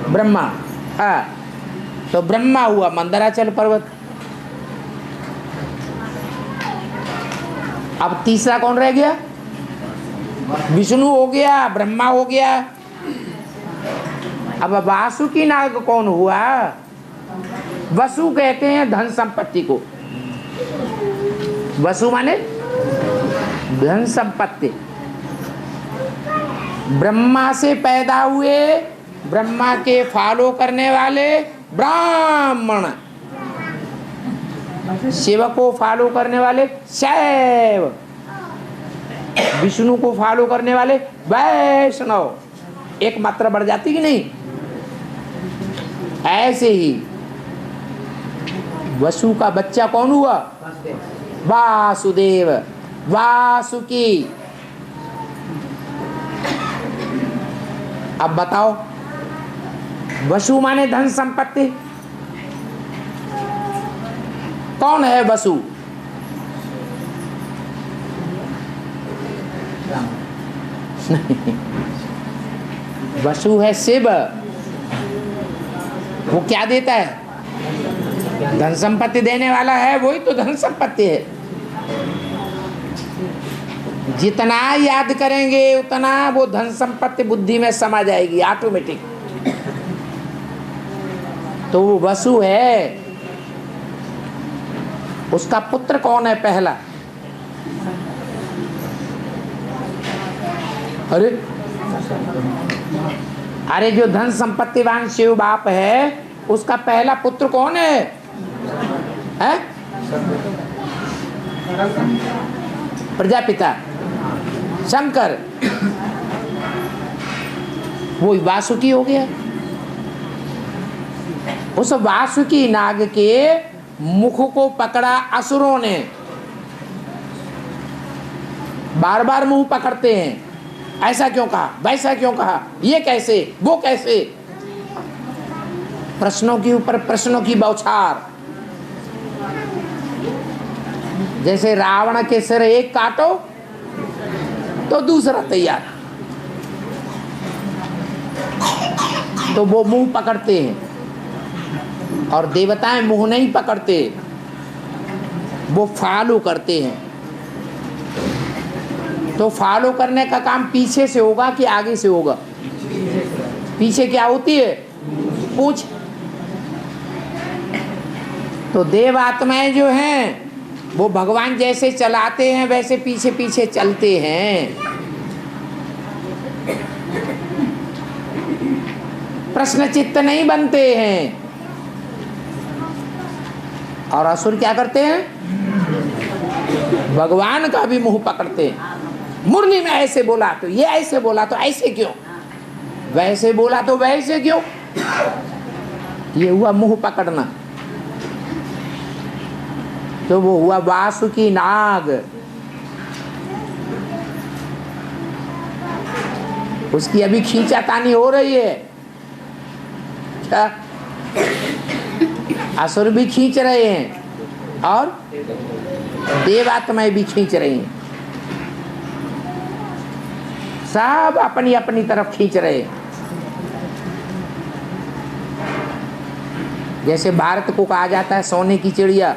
ब्रह्मा। हाँ, तो ब्रह्मा हुआ मंदराचल पर्वत। अब तीसरा कौन रह गया? विष्णु हो गया, ब्रह्मा हो गया। अब वासुकी नाग कौन हुआ? वसु कहते हैं धन संपत्ति को। वसु माने धन संपत्ति। ब्रह्मा से पैदा हुए, ब्रह्मा के फॉलो करने वाले ब्राह्मण, शिव को फॉलो करने वाले शैव, विष्णु को फॉलो करने वाले वैष्णव। एक मात्रा बढ़ जाती कि नहीं? ऐसे ही वसु का बच्चा कौन हुआ? वासुदेव, वासुकी। अब बताओ वसु माने धन संपत्ति। कौन है वसु? वसु है शिव। वो क्या देता है? धन संपत्ति देने वाला है, वही तो धन संपत्ति है। जितना याद करेंगे उतना वो धन संपत्ति बुद्धि में समा जाएगी ऑटोमेटिक। तो वो वसु है। उसका पुत्र कौन है पहला? अरे जो धन संपत्तिवान शिव बाप है उसका पहला पुत्र कौन है? प्रजापिता शंकर। वो वासुकी हो गया। उस वासुकी नाग के मुख को पकड़ा असुरों ने। बार बार मुंह पकड़ते हैं, ऐसा क्यों कहा, वैसा क्यों कहा, ये कैसे, वो कैसे। प्रश्नों के ऊपर प्रश्नों की बौछार। जैसे रावण के सिर एक काटो तो दूसरा तैयार। तो वो मुंह पकड़ते हैं और देवताएं मुंह नहीं पकड़ते, वो फॉलो करते हैं। तो फॉलो करने का काम पीछे से होगा कि आगे से होगा? पीछे क्या होती है? पूछ। तो देव आत्माएं जो हैं वो भगवान जैसे चलाते हैं वैसे पीछे पीछे चलते हैं। प्रश्न चित्त नहीं बनते हैं। और असुर क्या करते हैं? भगवान का भी मुंह पकड़ते हैं। मुरली में ऐसे बोला तो ये ऐसे बोला तो ऐसे क्यों, वैसे बोला तो वैसे क्यों। ये हुआ मुंह पकड़ना। तो वो हुआ वासुकी नाग। उसकी अभी खींचातानी हो रही है। क्या? असुर भी खींच रहे हैं और देवात्माएं भी खींच रही हैं। सब अपनी अपनी तरफ खींच रहे हैं। जैसे भारत को कहा जाता है सोने की चिड़िया,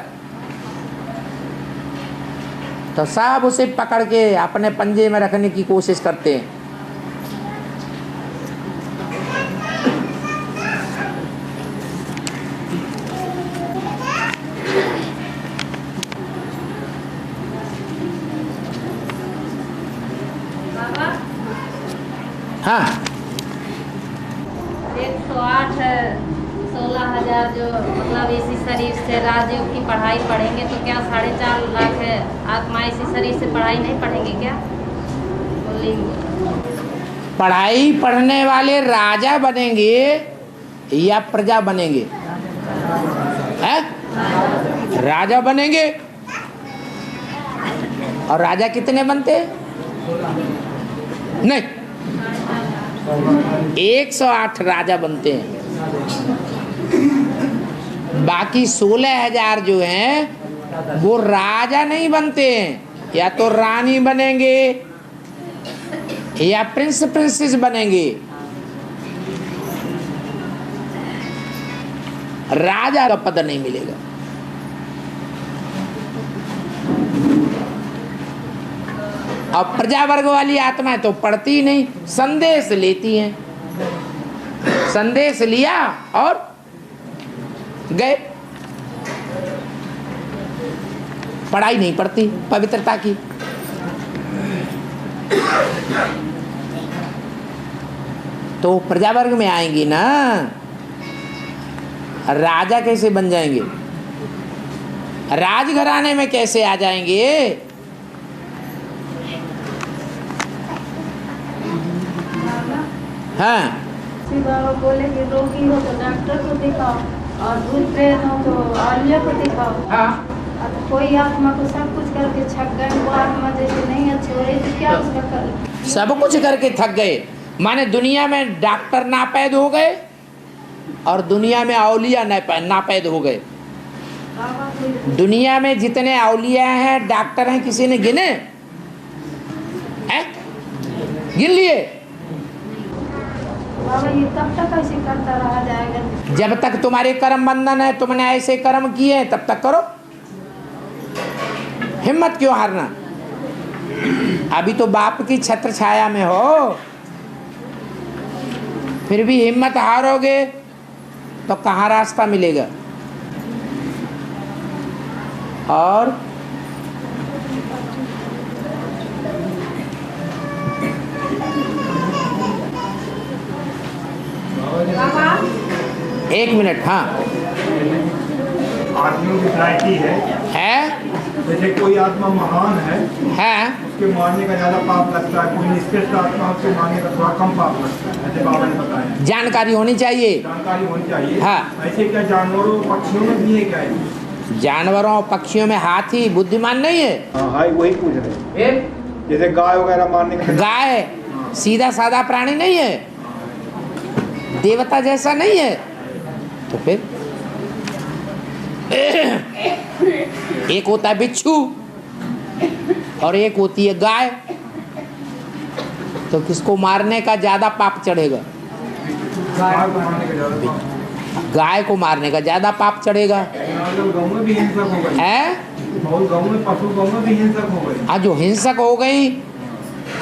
तो सब उसे पकड़ के अपने पंजे में रखने की कोशिश करते हैं। हाँ, 108 16,000 जो मतलब इसी शरीर से राजयोग की पढ़ाई पढ़ेंगे तो क्या 4.5 लाख है आत्मा इसी शरीर से पढ़ाई नहीं पढ़ेंगे क्या? बोलेंगे पढ़ाई पढ़ने वाले राजा बनेंगे या प्रजा बनेंगे? है? राजा बनेंगे। और राजा कितने बनते? नहीं, 108 राजा बनते हैं। बाकी 16,000 जो हैं वो राजा नहीं बनते हैं, या तो रानी बनेंगे या प्रिंस प्रिंसेस बनेंगे। राजा का पद नहीं मिलेगा। और प्रजा वर्ग वाली आत्माएं तो पढ़ती ही नहीं, संदेश लेती हैं। संदेश लिया और गए। पढ़ाई नहीं पढ़ती पवित्रता की। तो प्रजा वर्ग में आएंगी ना, राजा कैसे बन जाएंगे? राजघराने में कैसे आ जाएंगे? हाँ, बाबा बोले कि रोगी हो तो डॉक्टर को दिखाओ और भूत प्रेत हो तो आलिया को दिखाओ। हाँ। अब कोई आत्मा को सब कुछ करके छक गए, वो आत्मा जैसे नहीं अच्छी हो रही तो क्या उसका कर? सब कुछ करके थक गए माने दुनिया में डॉक्टर नापैद हो गए, और दुनिया में औलिया नापैद हो गए। दुनिया में जितने औलिया हैं, डॉक्टर हैं, किसी ने गिने हैं? गिन लिए? बाबा ये तब तक ऐसे करता रहा जाएगा जब तक तुम्हारे कर्म बंधन है, तुमने ऐसे कर्म किए हैं, तब तक करो। हिम्मत क्यों हारना? अभी तो बाप की छत्र छाया में हो, फिर भी हिम्मत हारोगे तो कहाँ रास्ता मिलेगा? और एक मिनट। हाँ, आत्मा की वैरायटी है। जैसे कोई आत्मा महान है, उसके मारने का ज्यादा पाप लगता है, कोई निष्कृष्ट आत्मा उसके मारने का थोड़ा कम पाप लगता है, ऐसे बाबा ने बताया। जानकारी होनी चाहिए। जानकारी होनी चाहिए। हाँ। ऐसे क्या जानवरों पक्षियों में भी है क्या है? जानवरों पक्षियों में हाथी बुद्धिमान नहीं है? हाँ, वही पूछ रहे हैं। जैसे गाय वगैरह मारने का। गाय सीधा साधा प्राणी नहीं है, देवता जैसा नहीं है, तो फिर एक होता है बिच्छू और एक होती है गाय, तो किसको मारने का ज्यादा पाप चढ़ेगा? गाय को मारने का ज्यादा पाप चढ़ेगा। आज जो हिंसक हो गई,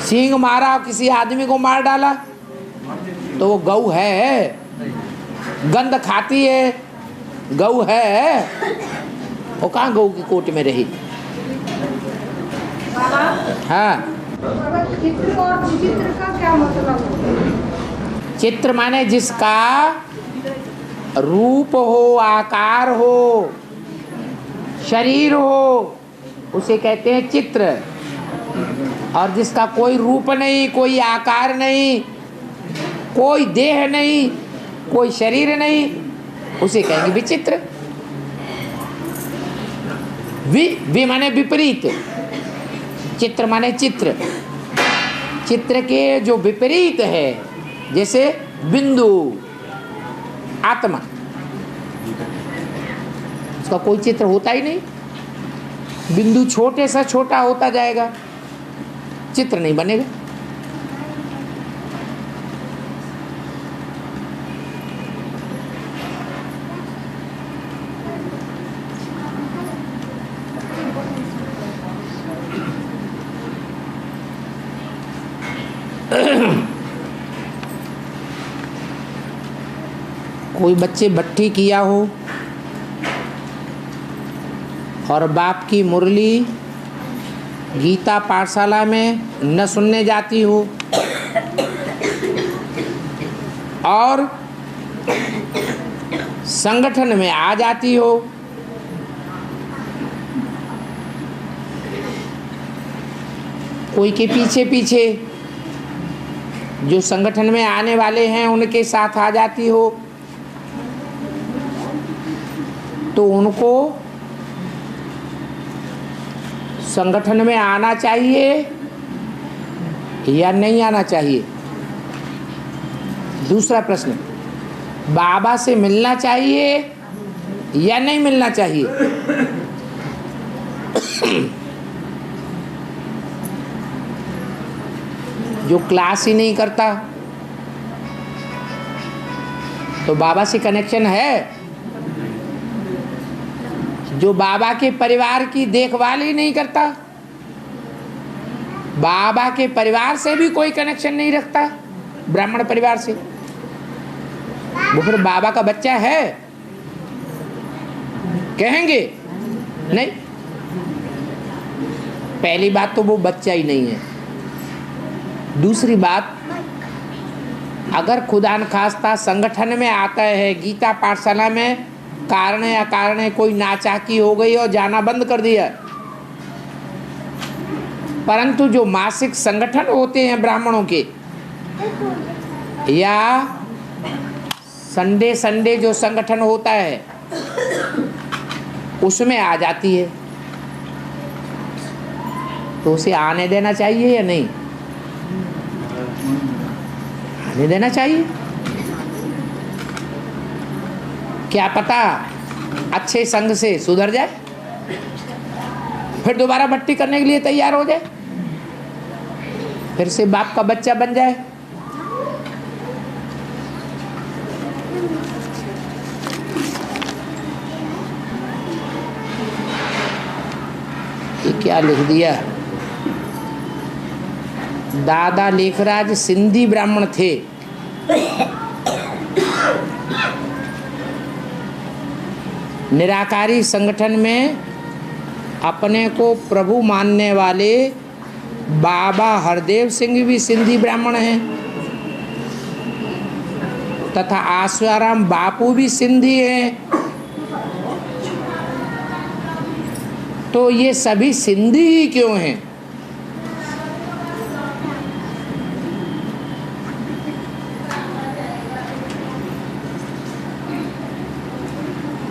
सिंह मारा, किसी आदमी को मार डाला, तो वो गऊ है, गंध खाती है, गऊ है, वो कहाँ गऊ की कोट में रही? हाँ। चित्र और विचित्र का क्या मतलब? चित्र माने जिसका रूप हो, आकार हो, शरीर हो, उसे कहते हैं चित्र। और जिसका कोई रूप नहीं, कोई आकार नहीं, कोई देह नहीं, कोई शरीर नहीं, उसे कहेंगे विचित्र। वि माने विपरीत, चित्र माने चित्र। चित्र के जो विपरीत है, जैसे बिंदु, आत्मा, उसका कोई चित्र होता ही नहीं। बिंदु छोटे से छोटा होता जाएगा, चित्र नहीं बनेगा। कोई बच्चे भट्टी किया हो और बाप की मुरली गीता पाठशाला में न सुनने जाती हो और संगठन में आ जाती हो, कोई के पीछे पीछे जो संगठन में आने वाले हैं उनके साथ आ जाती हो, तो उनको संगठन में आना चाहिए या नहीं आना चाहिए? दूसरा प्रश्न, बाबा से मिलना चाहिए या नहीं मिलना चाहिए? जो क्लास ही नहीं करता तो बाबा से कनेक्शन है? जो बाबा के परिवार की देखभाल ही नहीं करता, बाबा के परिवार से भी कोई कनेक्शन नहीं रखता, ब्राह्मण परिवार से, वो फिर बाबा का बच्चा है कहेंगे? नहीं। पहली बात तो वो बच्चा ही नहीं है। दूसरी बात, अगर खुदा न खास्ता संगठन में आता है, गीता पाठशाला में कारण या कारण कोई नाचाकी हो गई और जाना बंद कर दिया, परंतु जो मासिक संगठन होते हैं ब्राह्मणों के, या संडे संडे जो संगठन होता है उसमें आ जाती है, तो उसे आने देना चाहिए या नहीं? आने देना चाहिए। क्या पता अच्छे संग से सुधर जाए, फिर दोबारा भट्टी करने के लिए तैयार हो जाए, फिर से बाप का बच्चा बन जाए। ये क्या लिख दिया? दादा लेखराज सिंधी ब्राह्मण थे। निराकारी संगठन में अपने को प्रभु मानने वाले बाबा हरदेव सिंह भी सिंधी ब्राह्मण हैं तथा आसाराम बापू भी सिंधी हैं। तो ये सभी सिंधी ही क्यों हैं?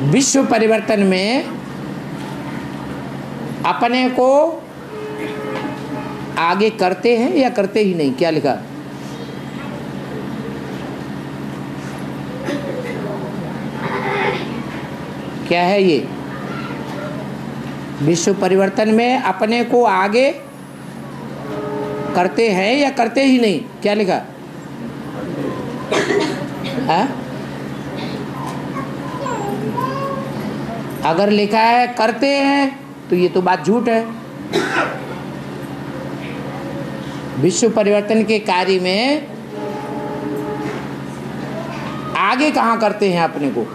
विश्व परिवर्तन में अपने को आगे करते हैं या करते ही नहीं? क्या लिखा? क्या है ये? विश्व परिवर्तन में अपने को आगे करते हैं या करते ही नहीं? क्या लिखा है? अगर लिखा है करते हैं तो ये तो बात झूठ है। विश्व परिवर्तन के कार्य में आगे कहाँ करते हैं अपने को?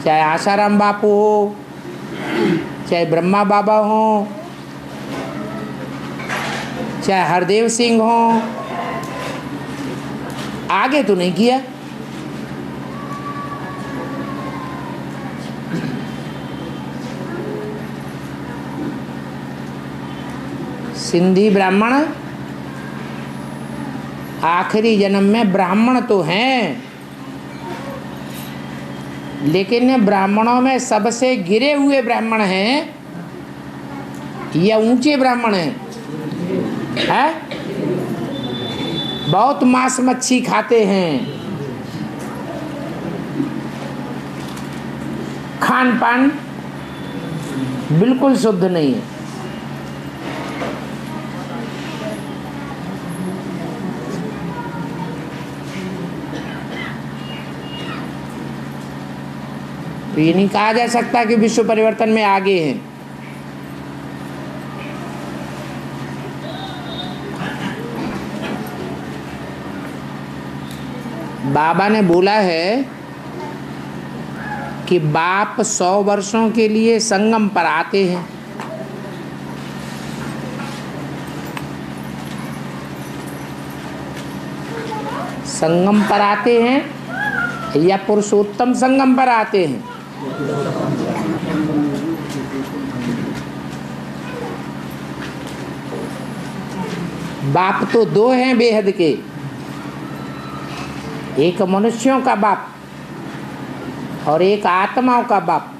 चाहे आसाराम बापू हो, चाहे ब्रह्मा बाबा हो, चाहे हरदेव सिंह हो, आगे तो नहीं किया। सिंधी ब्राह्मण आखिरी जन्म में ब्राह्मण तो हैं, लेकिन ब्राह्मणों में सबसे गिरे हुए ब्राह्मण हैं या ऊंचे ब्राह्मण हैं? बहुत मांस मच्छी खाते हैं, खान पान बिल्कुल शुद्ध नहीं है। तो ये नहीं कहा जा सकता कि विश्व परिवर्तन में आगे हैं। बाबा ने बोला है कि बाप 100 वर्षों के लिए संगम पर आते हैं। संगम पर आते हैं या पुरुषोत्तम संगम पर आते हैं? बाप तो दो हैं बेहद के, एक मनुष्यों का बाप और एक आत्माओं का बाप।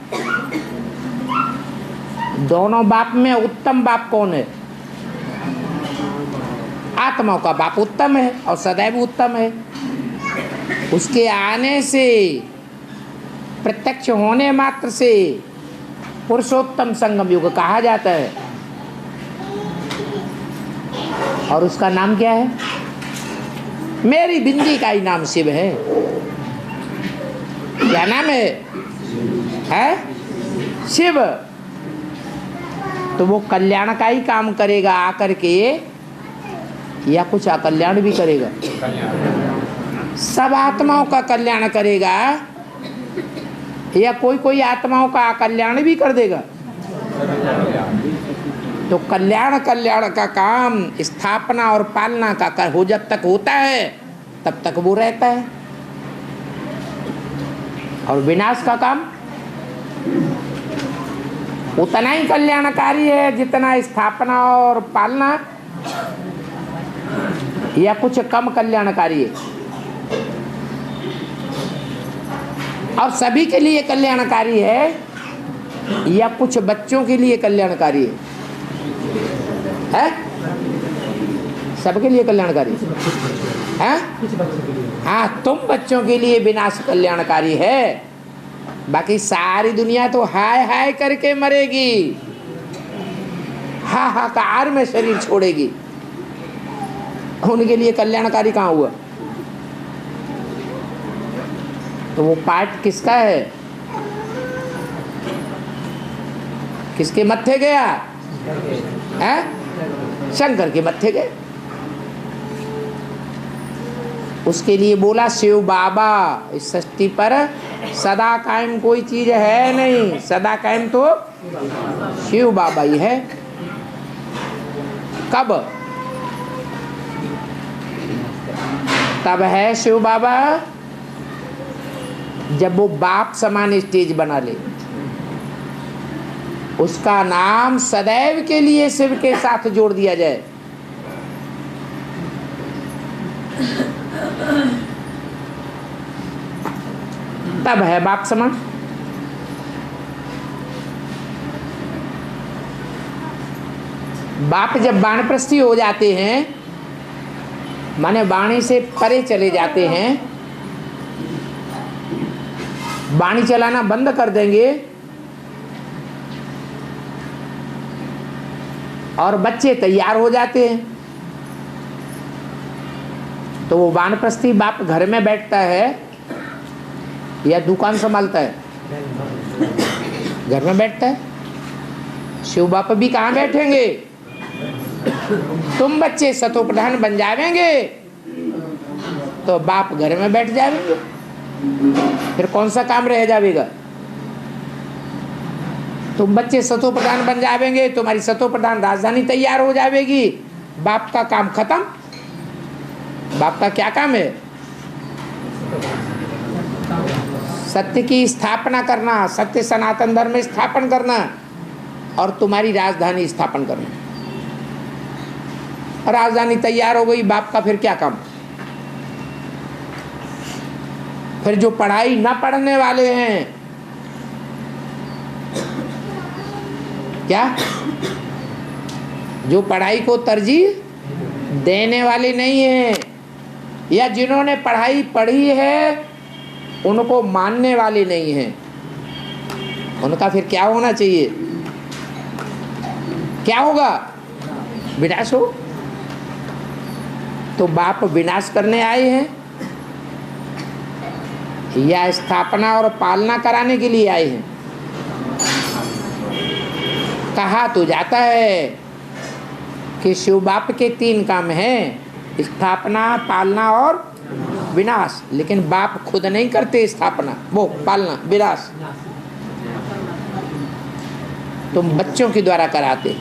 दोनों बाप में उत्तम बाप कौन है? आत्माओं का बाप उत्तम है और सदैव उत्तम है। उसके आने से, प्रत्यक्ष होने मात्र से पुरुषोत्तम संगम युग कहा जाता है। और उसका नाम क्या है? मेरी बिंदी का ही नाम शिव है। क्या नाम है? शिव। तो वो कल्याण का ही काम करेगा आकर के या कुछ अकल्याण भी करेगा? सब आत्माओं का कल्याण करेगा या कोई कोई आत्माओं का अकल्याण भी कर देगा? तो कल्याण का काम स्थापना और पालना का हो जब तक होता है तब तक वो रहता है, और विनाश का काम उतना ही कल्याणकारी है जितना स्थापना और पालना, या कुछ कम कल्याणकारी है? और सभी के लिए कल्याणकारी है या कुछ बच्चों के लिए कल्याणकारी है? सबके लिए कल्याणकारी है? हाँ, तुम बच्चों के लिए विनाश कल्याणकारी है, बाकी सारी दुनिया तो हाय हाय करके मरेगी, हाहाकार में शरीर छोड़ेगी। उनके लिए कल्याणकारी कहाँ हुआ? तो वो पाठ किसका है? किसके मत्थे गया है? शंकर के मत्थे गए। उसके लिए बोला शिव बाबा। इस सृष्टि पर सदा कायम कोई चीज है नहीं, सदा कायम तो शिव बाबा ही है। कब? तब है शिव बाबा जब वो बाप समान स्टेज बना ले। उसका नाम सदैव के लिए शिव के साथ जोड़ दिया जाए। तब है बाप समान। बाप जब वानप्रस्थी हो जाते हैं, माने वाणी से परे चले जाते हैं, वाणी चलाना बंद कर देंगे और बच्चे तैयार हो जाते हैं, तो वो वानप्रस्थी बाप घर में बैठता है या दुकान संभालता है? घर में बैठता है। शिव बाप भी कहाँ बैठेंगे? तुम बच्चे सतोप्रधान बन जाएंगे तो बाप घर में बैठ जाएंगे, फिर कौन सा काम रह जाएगा? तुम बच्चे सतोप्रधान बन जाएंगे, तुम्हारी सतोप्रधान राजधानी तैयार हो जाएगी, बाप का काम खत्म। बाप का क्या काम है? सत्य की स्थापना करना, सत्य सनातन धर्म में स्थापन करना और तुम्हारी राजधानी स्थापन करना। राजधानी तैयार हो गई, बाप का फिर क्या काम? फिर जो पढ़ाई न पढ़ने वाले हैं, क्या जो पढ़ाई को तरजीह देने वाले नहीं हैं या जिन्होंने पढ़ाई पढ़ी है उनको मानने वाले नहीं हैं, उनका फिर क्या होना चाहिए? क्या होगा? विनाश हो। तो बाप विनाश करने आए हैं या स्थापना और पालना कराने के लिए आए हैं? कहा तो जाता है कि शिव बाप के 3 काम हैं, स्थापना, पालना और विनाश, लेकिन बाप खुद नहीं करते स्थापना, वो पालना, विनाश तुम बच्चों के द्वारा कराते।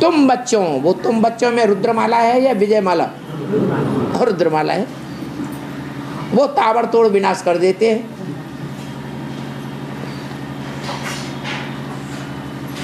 तुम बच्चों, वो तुम बच्चों में रुद्रमाला है या विजयमाला? रुद्रमाला है। वो ताबड़तोड़ विनाश कर देते हैं।